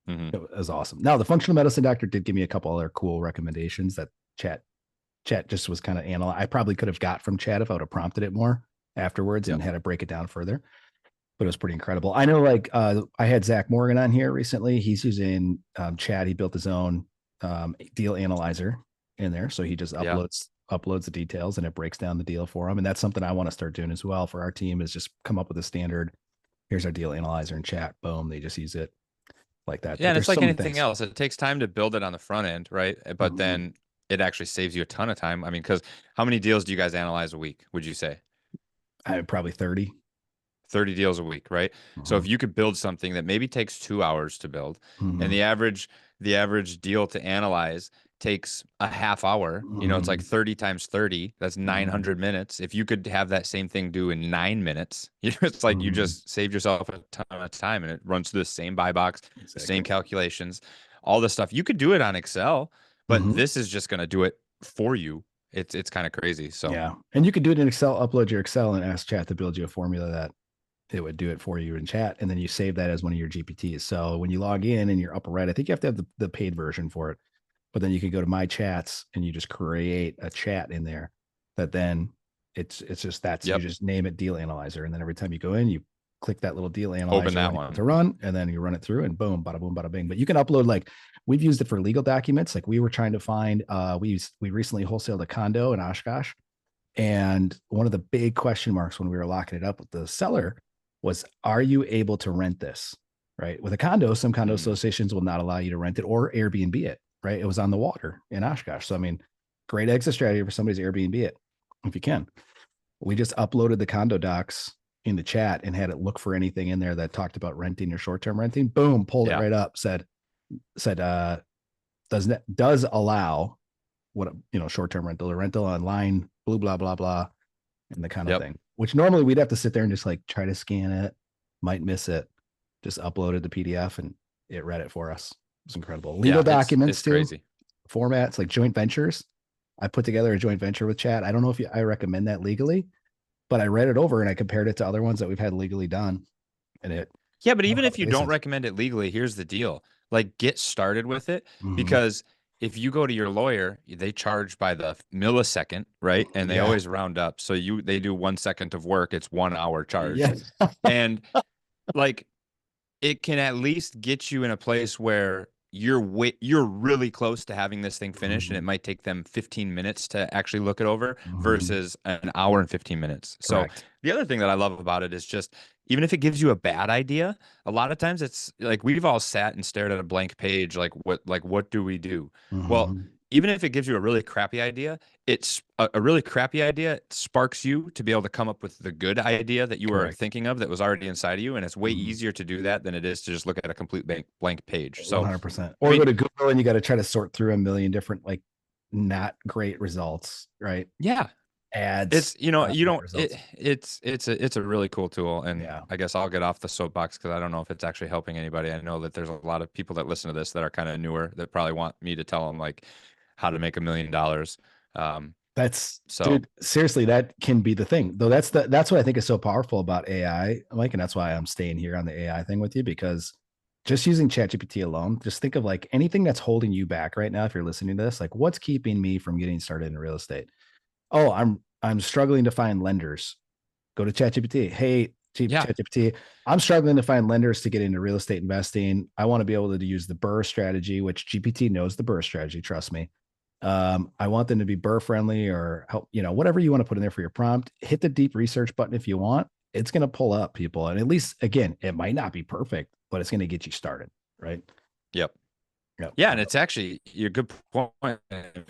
Hmm. It was awesome. Now, the functional medicine doctor did give me a couple other cool recommendations that Chat Chat just was kind of I probably could have got from chat if I would have prompted it more afterwards and Yep. had to break it down further. But it was pretty incredible. I know, like I had Zach Morgan on here recently. He's using chat. He built his own deal analyzer in there, so he just Yeah. uploads the details and it breaks down the deal for him. And that's something I want to start doing as well for our team, is just come up with a standard. Here's our deal analyzer in chat. Boom, they just use it like that. Yeah, But and it's there's so like many anything things. else. It takes time to build it on the front end, right? But Mhm. then it actually saves you a ton of time. I mean, because how many deals do you guys analyze a week, would you say? I have probably 30. 30 deals a week, right? So Mhm. if you could build something that maybe takes 2 hours to build, and Mhm. the average deal to analyze takes a half hour, it's like Mhm. 30 times 30, that's Mhm. 900 minutes. If you could have that same thing do in 9 minutes, it's like you Mhm. just saved yourself a ton of time, and it runs through the same buy box, the same Exactly. calculations, all the stuff. You could do it on Excel, but Mhm. this is just going to do it for you. It's kind of crazy. So, Yeah. And you could do it in Excel, upload your Excel and ask chat to build you a formula that it would do it for you in chat. And then you save that as one of your GPTs. So when you log in and you're upper right, I think you have to have the paid version for it. But then you can go to my chats and you just create a chat in there that then it's just that's you yep, just name it deal analyzer. And then every time you go in, you click that little deal open analyzer when that you want one. to run, and then you run it through and boom, bada bing. But you can upload, like we've used it for legal documents. Like we were trying to find we recently wholesaled a condo in Oshkosh. And one of the big question marks when we were locking it up with the seller was, are you able to rent this? Right. With a condo, some condo Mm, associations will not allow you to rent it or Airbnb it. Right. It was on the water in Oshkosh. So, I mean, great exit strategy for somebody's Airbnb it if you can. We just uploaded the condo docs in the chat and had it look for anything in there that talked about renting or short term renting. Boom, pulled it yeah. right up, said, does allow what, short term rental or rental online, blah, blah, blah, and the kind of Yep. thing, which normally we'd have to sit there and just like try to scan it, might miss it, just uploaded the PDF and it read it for us. It's incredible. Legal Yeah, documents it's too, crazy. formats like joint ventures. I put together a joint venture with Chad. I don't know if I recommend that legally, but I read it over and I compared it to other ones that we've had legally done, and it Yeah, but even covered all if the you don't bases. recommend it legally, here's the deal. Like get started with it Mm-hmm. because if you go to your lawyer, they charge by the millisecond, right? And they Yeah. always round up. So they do 1 second of work, it's 1 hour charged. Yeah. And like it can at least get you in a place where you're really close to having this thing finished, and Mm-hmm. it might take them 15 minutes to actually look it over Mm-hmm. versus an hour and 15 minutes. So Correct. the other thing that I love about it is just even if it gives you a bad idea, a lot of times it's like we've all sat and stared at a blank page like what do we do? Well, Mm-hmm. even if it gives you a really crappy idea, it's a really crappy idea sparks you to be able to come up with the good idea that you were Correct. thinking of that was already inside of you. And it's way Mm-hmm. easier to do that than it is to just look at a complete blank page. So, 100%. I Or go mean, to Google and you got to try to sort through a million different, like, not great results, right? yeah, Ads, not you great don't, results. it's a really cool tool. And Yeah. I guess I'll get off the soapbox because I don't know if it's actually helping anybody. I know that there's a lot of people that listen to this that are kind of newer that probably want me to tell them like how to make $1 million. Um, so Dude, seriously, that can be the thing. Though that's what I think is so powerful about AI, Mike, and that's why I'm staying here on the AI thing with you, because just using ChatGPT alone, just think of like anything that's holding you back right now if you're listening to this, like what's keeping me from getting started in real estate? Oh, I'm struggling to find lenders. Go to ChatGPT. Hey, yeah, ChatGPT, I'm struggling to find lenders to get into real estate investing. I want to be able to use the Burr strategy, which GPT knows the Burr strategy. Trust me. I want them to be Burr friendly or help, whatever you want to put in there for your prompt. Hit the deep research button if you want. It's going to pull up people. And at least, again, it might not be perfect, but it's going to get you started. Right. yep. Yep. Yeah, and it's actually you're a good point. I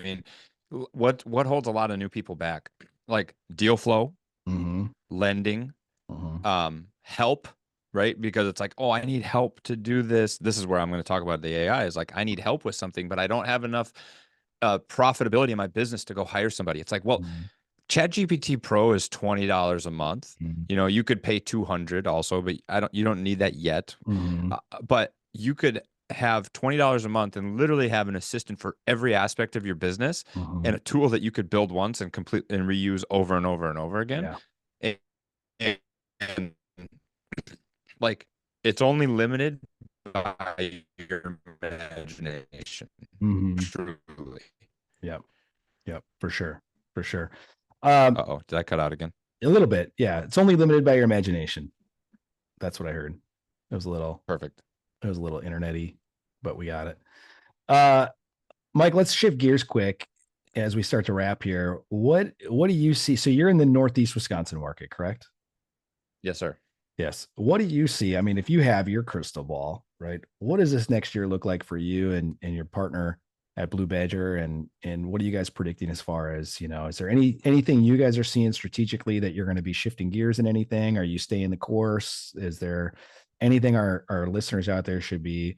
mean, what holds a lot of new people back? Like deal flow, Mm-hmm. lending, Mm-hmm. help, right? Because it's like, oh, I need help to do this. This is where I'm going to talk about the AI is like, I need help with something, but I don't have enough profitability in my business to go hire somebody. It's like, well, Mm-hmm. ChatGPT Pro is $20 a month. Mm-hmm. You could pay 200 also, but you don't need that yet. Mm-hmm. But you could have $20 a month and literally have an assistant for every aspect of your business Mm-hmm. and a tool that you could build once and complete and reuse over and over and over again. Yeah. And, and like it's only limited by your imagination, Mm-hmm. truly. Yeah. Yep, for sure. For sure. Um, Uh-oh, did I cut out again? a little bit. Yeah. It's only limited by your imagination. That's what I heard. Perfect. It was a little internety, but we got it. Uh, Mike, let's shift gears quick as we start to wrap here. What do you see? So you're in the Northeast Wisconsin market, correct? Yes, sir. Yes. What do you see? I mean, if you have your crystal ball, right? What does this next year look like for you and your partner at Blue Badger? And what are you guys predicting as far as, is there anything you guys are seeing strategically that you're going to be shifting gears in anything? Are you staying the course? Is there anything our listeners out there should be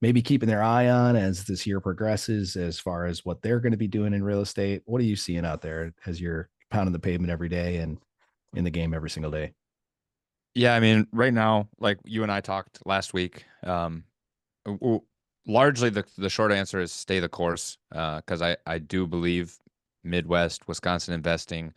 maybe keeping their eye on as this year progresses as far as what they're going to be doing in real estate? What are you seeing out there as you're pounding the pavement every day and in the game every single day? Yeah, I mean, right now, like you and I talked last week, w- largely the short answer is stay the course, because I do believe Midwest Wisconsin investing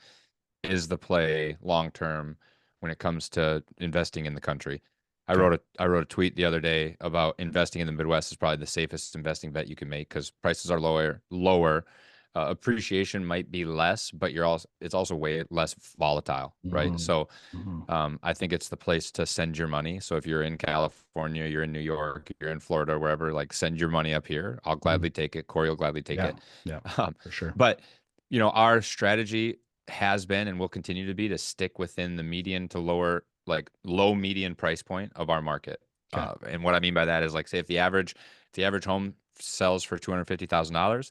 is the play long term when it comes to investing in the country. Okay. I wrote a tweet the other day about investing in the Midwest is probably the safest investing bet you can make because prices are lower. Appreciation might be less, but it's also way less volatile, right? Mhm. So Mhm. I think it's the place to send your money. So if you're in California, you're in New York, you're in Florida, wherever, like send your money up here. I'll Mhm. gladly take it. Corey will gladly take Yeah. it. Yeah. Um, For sure. but our strategy has been and will continue to be to stick within the median to low median price point of our market. Okay. And what I mean by that is like, say if the average home sells for $250,000,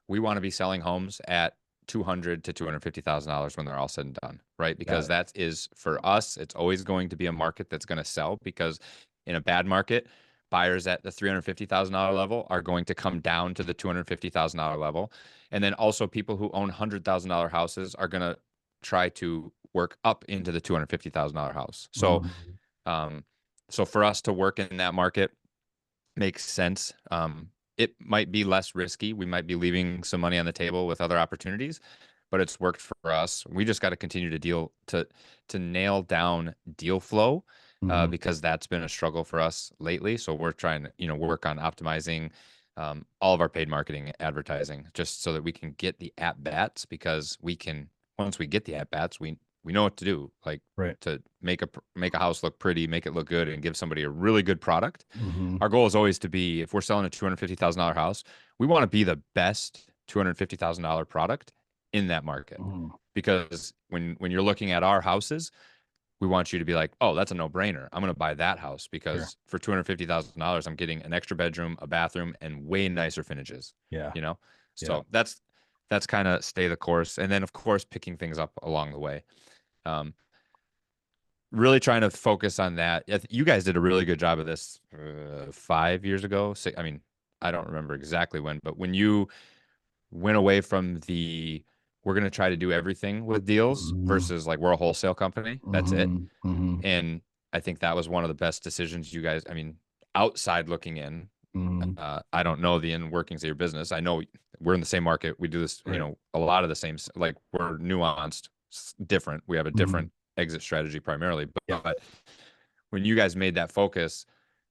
we want to be selling homes at $200 to $250,000 when they're all said and done, right? Got Because it. that is for us, it's always going to be a market that's going to sell because in a bad market, buyers at the $350,000 level are going to come down to the $250,000 level. And then also people who own $100,000 houses are going to try to work up into the $250,000 house. So, Mhm. um, so for us to work in that market, makes sense. It might be less risky. We might be leaving some money on the table with other opportunities, but it's worked for us. We just got to continue to nail down deal flow, Mhm. because that's been a struggle for us lately. So we're trying to work on optimizing all of our paid marketing advertising just so that we can get the at bats because we can once we get the at bats we know what to do like Right. to make a house look pretty, make it look good, and give somebody a really good product. Mhm. Our goal is always to be, if we're selling a $250,000 house, we want to be the best $250,000 product in that market. Mhm. Because when you're looking at our houses, we want you to be like, oh, that's a no-brainer. I'm going to buy that house Sure. because for $250,000, I'm getting an extra bedroom, a bathroom, and way nicer finishes. Yeah. You know, Yeah. so that's kind of stay the course, and then of course picking things up along the way. Um, really trying to focus on that. You guys did a really good job of this 5 years ago. I mean, I don't remember exactly when, but when you went away from we're going to try to do everything with deals Mhm. versus like we're a wholesale company. That's it. Mhm. Mhm. And I think that was one of the best decisions you guys, I mean, outside looking in, Mhm. I don't know the inner workings of your business. I know we're in the same market. We do this, Right. a lot of the same, like we're nuanced, different. We have a Mhm. different exit strategy primarily, Yeah. but when you guys made that focus,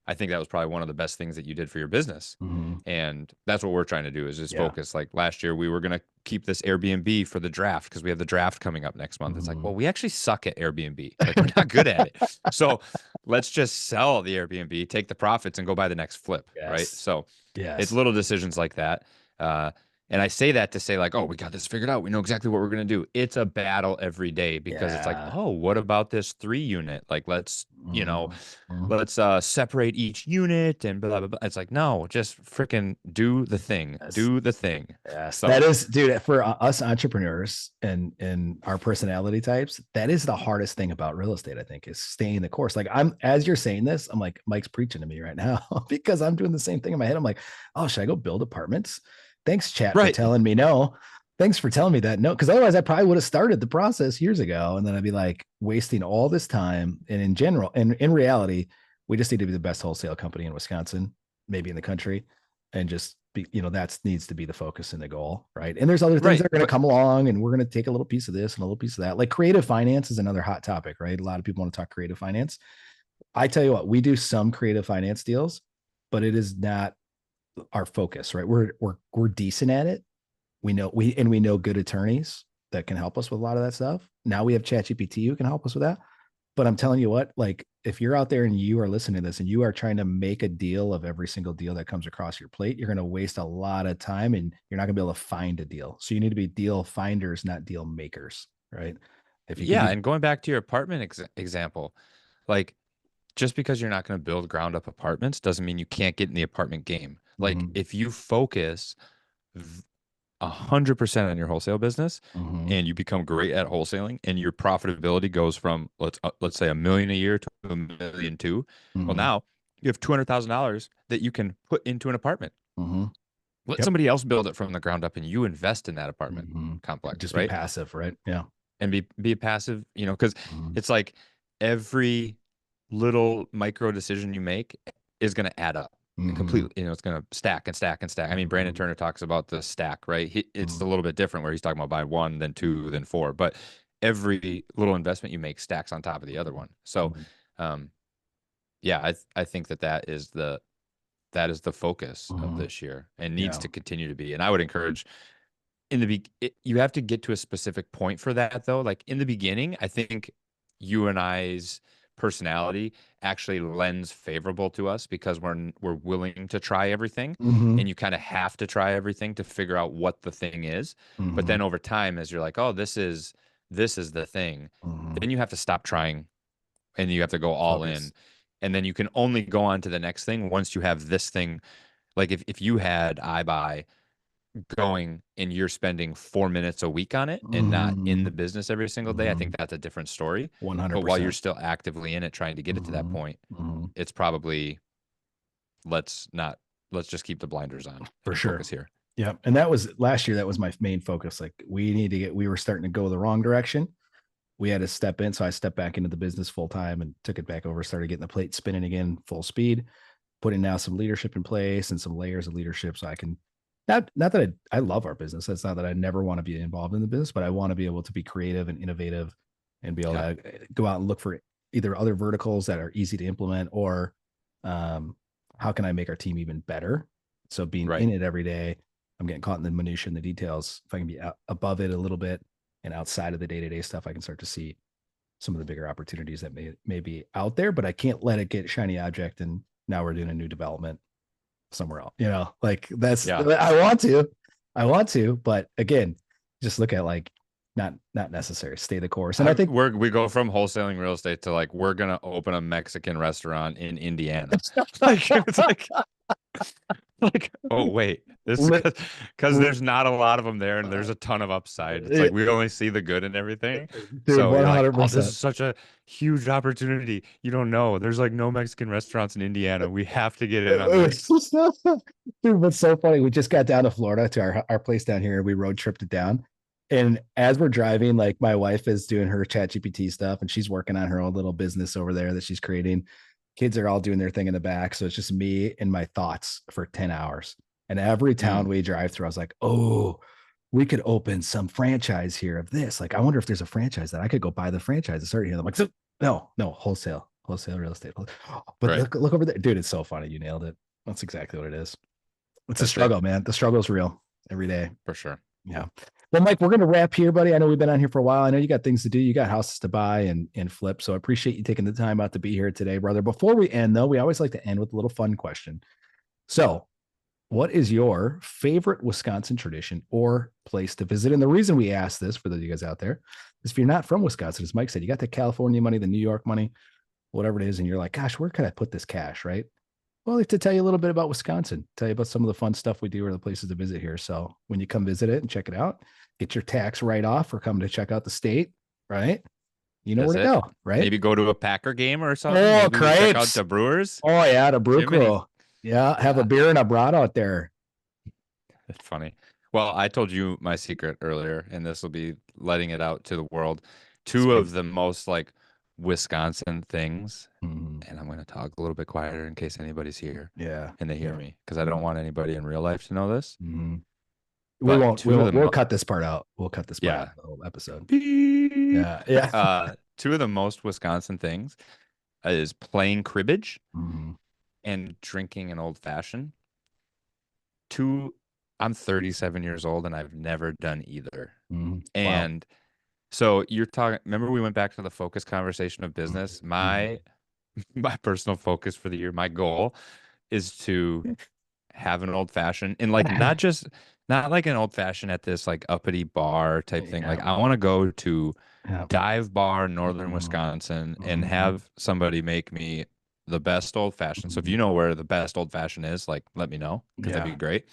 I think that was probably one of the best things that you did for your business. Mhm. And that's what we're trying to do is just Yeah. focus. Like last year, we were going to keep this Airbnb for the draft because we have the draft coming up next month. It's like, Mhm. well, we actually suck at Airbnb. Like we're not good at it. So let's just sell the Airbnb, take the profits, and go buy the next flip. Right. Yes. So it's Yes. little decisions like that. Uh, and I say that to say, like, oh, we got this figured out. We know exactly what we're going to do. It's a battle every day because it's like, Yeah. oh, what about this 3 unit? Like, Mhm. Mhm. let's separate each unit and blah, blah, blah. It's like, no, just freaking do the thing. Yes. Do the thing. Yes, that So, is, dude, for us entrepreneurs and our personality types, that is the hardest thing about real estate, I think, is staying the course. Like as you're saying this, I'm like, Mike's preaching to me right now because I'm doing the same thing in my head. I'm like, oh, should I go build apartments? Thanks, chat, for right. telling me no. Thanks for telling me that no, because otherwise I probably would have started the process years ago. And then I'd be like wasting all this time. And in general, and in reality, we just need to be the best wholesale company in Wisconsin, maybe in the country, and just be, that needs to be the focus and the goal, right? And there's other things that Right. are going to But come along, and we're going to take a little piece of this and a little piece of that. Like creative finance is another hot topic, right? A lot of people want to talk creative finance. I tell you what, we do some creative finance deals, but it is not our focus, right? We're decent at it, We know good attorneys that can help us with a lot of that stuff. Now we have ChatGPT who can help us with that. But I'm telling you what, like if you're out there and you are listening to this and you are trying to make a deal of every single deal that comes across your plate, you're going to waste a lot of time and you're not going to be able to find a deal. So you need to be deal finders, not deal makers, right? If you can Yeah, be, and going back to your apartment example, like just because you're not going to build ground up apartments doesn't mean you can't get in the apartment game. Like mm-hmm, if you focus 100% on your wholesale business mm-hmm, and you become great at wholesaling and your profitability goes from let's say 1 million a year to 1,200,000, well mm-hmm, now you have $200,000 that you can put into an apartment. mm-hmm, Let yep, somebody else build it from the ground up and you invest in that apartment mm-hmm. complex, Just be right? passive, right? Yeah. And be a passive, because Mm-hmm, it's like every little micro decision you make is going to add up and mm-hmm, completely, it's going to stack and stack and stack. I mean, Brandon mm-hmm, Turner talks about the stack, right? It's a little bit different where he's talking about buy one, then two, then four, but every little investment you make stacks on top of the other one. So, mm-hmm. um, yeah, I think that is the focus of Mm-hmm. this year and needs Yeah. to continue to be. And I would encourage you have to get to a specific point for that though. Like in the beginning, I think you and I's personality actually lends favorable to us because we're willing to try everything, Mm-hmm. and you kind of have to try everything to figure out what the thing is. But Mm-hmm. then over time, as you're like, oh, this is the thing, Mm-hmm. then you have to stop trying and you have to go all Focus. in. And then you can only go on to the next thing once you have this thing. Like if you had iBuy going and you're spending 4 minutes a week on it and not in Mm-hmm. the business every single day, I Mm-hmm. think that's a different story. But while you're 100%. still actively in it, trying to get it to that Mm-hmm. point, Mm-hmm. it's probably let's not let's just keep the blinders on For and sure. focus here. Yeah. And that was last year. That was my main focus. Like we were starting to go the wrong direction. We had to step in. So I stepped back into the business full time and took it back over, started getting the plate spinning again, full speed, putting now some leadership in place and some layers of leadership so I can not that I love our business. That's not that I never want to be involved in the business, but I want to be able to be creative and innovative and be able Yeah. to go out and look for either other verticals that are easy to implement or um, how can I make our team even better? So being Right. in it every day, I'm getting caught in the minutia and the details. If I can be above it a little bit and outside of the day-to-day stuff, I can start to see some of the bigger opportunities that may be out there, but I can't let it get shiny object. And now we're doing a new development somewhere else. Like that's Yeah. I want to, but again, just look at like not necessary. Stay the course. And I think We go from wholesaling real estate to like we're gonna open a Mexican restaurant in Indiana. Like it's like, oh wait, this li- because there's not a lot of them there, and there's a ton of upside. It's like we only see the good and everything. dude, So you're like, oh, this 100%. is such a huge opportunity. You don't know. There's like no Mexican restaurants in Indiana. We have to get in on this. Dude, what's so funny? We just got down to Florida to our place down here. We road tripped it down. And as we're driving, like my wife is doing her chat GPT stuff and she's working on her own little business over there that she's creating. Kids are all doing their thing in the back. So it's just me and my thoughts for 10 hours. And every town Mm, we drive through, I was like, oh, we could open some franchise here of this. Like, I wonder if there's a franchise that I could go buy the franchise and start here. I'm like, no, wholesale real estate. But right. look over there. Dude, it's so funny. You nailed it. That's exactly what it is. It's a That's it struggle, man. The struggle is real every day. for sure. Yeah. Well, Mike, we're going to wrap here, buddy. I know we've been on here for a while. I know you got things to do. You got houses to buy and flip. So I appreciate you taking the time out to be here today, brother. Before we end, though, we always like to end with a little fun question. So, what is your favorite Wisconsin tradition or place to visit? And the reason we ask this for those of you guys out there is if you're not from Wisconsin, as Mike said, you got the California money, the New York money, whatever it is, and you're like, gosh, where could I put this cash, right? Well, I like to tell you a little bit about Wisconsin, tell you about some of the fun stuff we do or the places to visit here. So when you come visit it and check it out, get your tax write off or come to check out the state, right? You know where That's to it. go, right? Maybe go to a Packer game or something. Oh, Maybe we check out crepes. the Brewers. Oh, yeah, the brew Jiminy. crew. Yeah, have a Yeah. beer and a brat out there. That's funny. Well, I told you my secret earlier, and this will be letting it out to the world. Two Sweet. of the most like Wisconsin things, Mhm. and I'm going to talk a little bit quieter in case anybody's here Yeah. and they hear Yeah. me because I don't want anybody in real life to know this. Mhm. We But won't, we two of won't, the we'll cut this part out. We'll cut this part out yeah, of the whole episode. beep. Yeah. Yeah. Two of the most Wisconsin things is playing cribbage Mhm. and drinking an old fashioned. Two I'm 37 years old and I've never done either. Wow. And so you're talking, remember we went back to the focus conversation of business? Mhm. My personal focus for the year, my goal is to have an old fashioned and like not like an old fashioned at this like uppity bar type thing. Yeah. Like I want to go to Yeah. dive bar in northern Mhm. Wisconsin and Mhm. have somebody make me the best old fashioned. So if you Mhm. know where the best old fashioned is, like let me know because that'd Yeah. be great.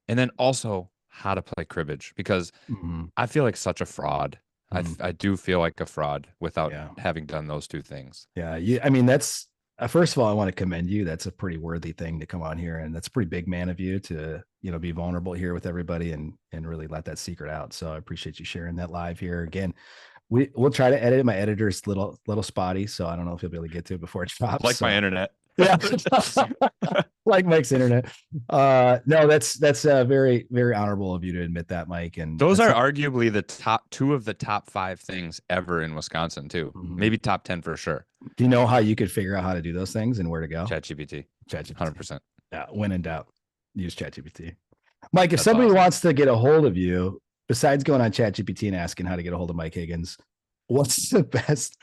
And then also how to play cribbage because Mhm. I feel like such a fraud. Mhm. I do feel like a fraud without Yeah. having done those two things. Yeah. I mean, that's first of all, I want to commend you. That's a pretty worthy thing to come on here. And that's a pretty big man of you to, be vulnerable here with everybody and really let that secret out. So I appreciate you sharing that live here. Again, we'll try to edit it. My editor's little spotty, so I don't know if you'll be able to get to it before it drops. Like my So internet. yeah. Like Mike's internet. No, that's very, very honorable of you to admit that, Mike. And Those that's are not, arguably the top two of the top five things ever in Wisconsin, too. mhm. Maybe top 10 for sure. Do you know how you could figure out how to do those things and where to go? ChatGPT, ChatGPT. 100%. Yeah, when in doubt, use ChatGPT. Mike, if That's somebody awesome. wants to get a hold of you, besides going on ChatGPT and asking how to get a hold of Mike Higgins, what's the best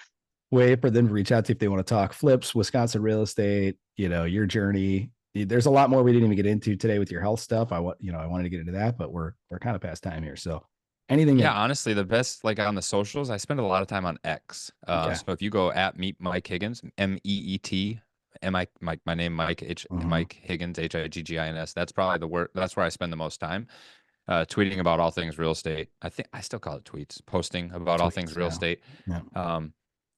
way for them to reach out to you if they want to talk flips, Wisconsin real estate, your journey? There's a lot more we didn't even get into today with your health stuff. I wanted to get into that, but we're kind of past time here. So anything Yeah, that honestly, the best like on the socials, I spend a lot of time on X. okay. So if you go at Meet Mike Higgins, MEET, Mike, my name Mm-hmm. Mike Higgins, Higgins. That's probably the word. That's where I spend the most time. Tweeting about all things real estate. I think I still call it tweets, posting about all things Tweets, real yeah. estate. Yeah. Um,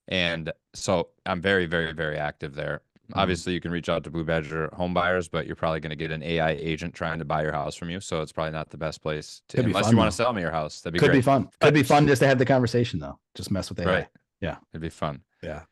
and so I'm very, very, very active there. Mm-hmm. Obviously, you can reach out to Blue Badger home buyers, but you're probably going to get an AI agent trying to buy your house from you. So it's probably not the best place to, Could be unless you fun want to though. sell me your house. That'd be Could be great. fun. Could be fun just to have the conversation though. Just mess with AI. Right. Yeah. It'd be fun. Yeah.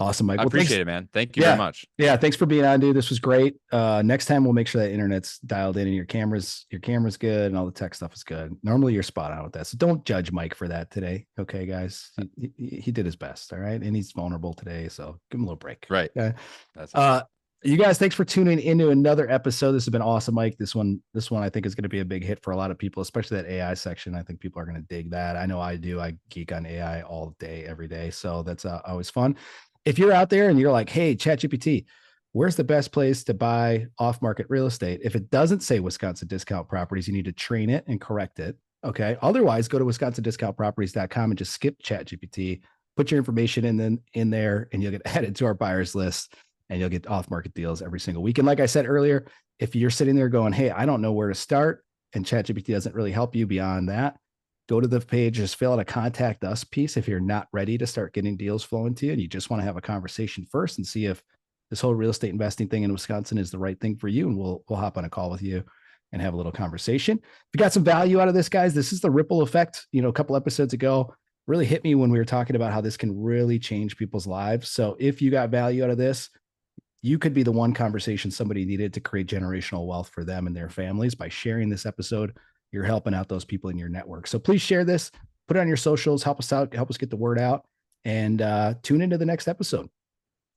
Awesome, Mike. I Well, thanks. appreciate it, man. Thank you very Yeah. much. Yeah. Thanks for being on, dude. This was great. Next time we'll make sure that internet's dialed in and your camera's good and all the tech stuff is good. Normally you're spot on with that. So don't judge Mike for that today. Okay, guys. He did his best. All right. And he's vulnerable today. So give him a little break. Right. Okay. That's it. You guys, thanks for tuning into another episode. This has been awesome, Mike. This one I think is going to be a big hit for a lot of people, especially that AI section. I think people are going to dig that. I know I do. I geek on AI all day, every day. So that's always fun. If you're out there and you're like, hey, ChatGPT, where's the best place to buy off-market real estate? If it doesn't say Wisconsin Discount Properties, you need to train it and correct it. Okay. Otherwise, go to wisconsindiscountproperties.com and just skip ChatGPT, put your information in there, and you'll get added to our buyers list and you'll get off-market deals every single week. And like I said earlier, if you're sitting there going, hey, I don't know where to start, and ChatGPT doesn't really help you beyond that, go to the page, just fill out a contact us piece if you're not ready to start getting deals flowing to you and you just want to have a conversation first and see if this whole real estate investing thing in Wisconsin is the right thing for you. And we'll hop on a call with you and have a little conversation. If you got some value out of this, guys, this is the ripple effect. A couple episodes ago really hit me when we were talking about how this can really change people's lives. So if you got value out of this, you could be the one conversation somebody needed to create generational wealth for them and their families. By sharing this episode, you're helping out those people in your network. So please share this, put it on your socials, help us out, help us get the word out, and tune into the next episode.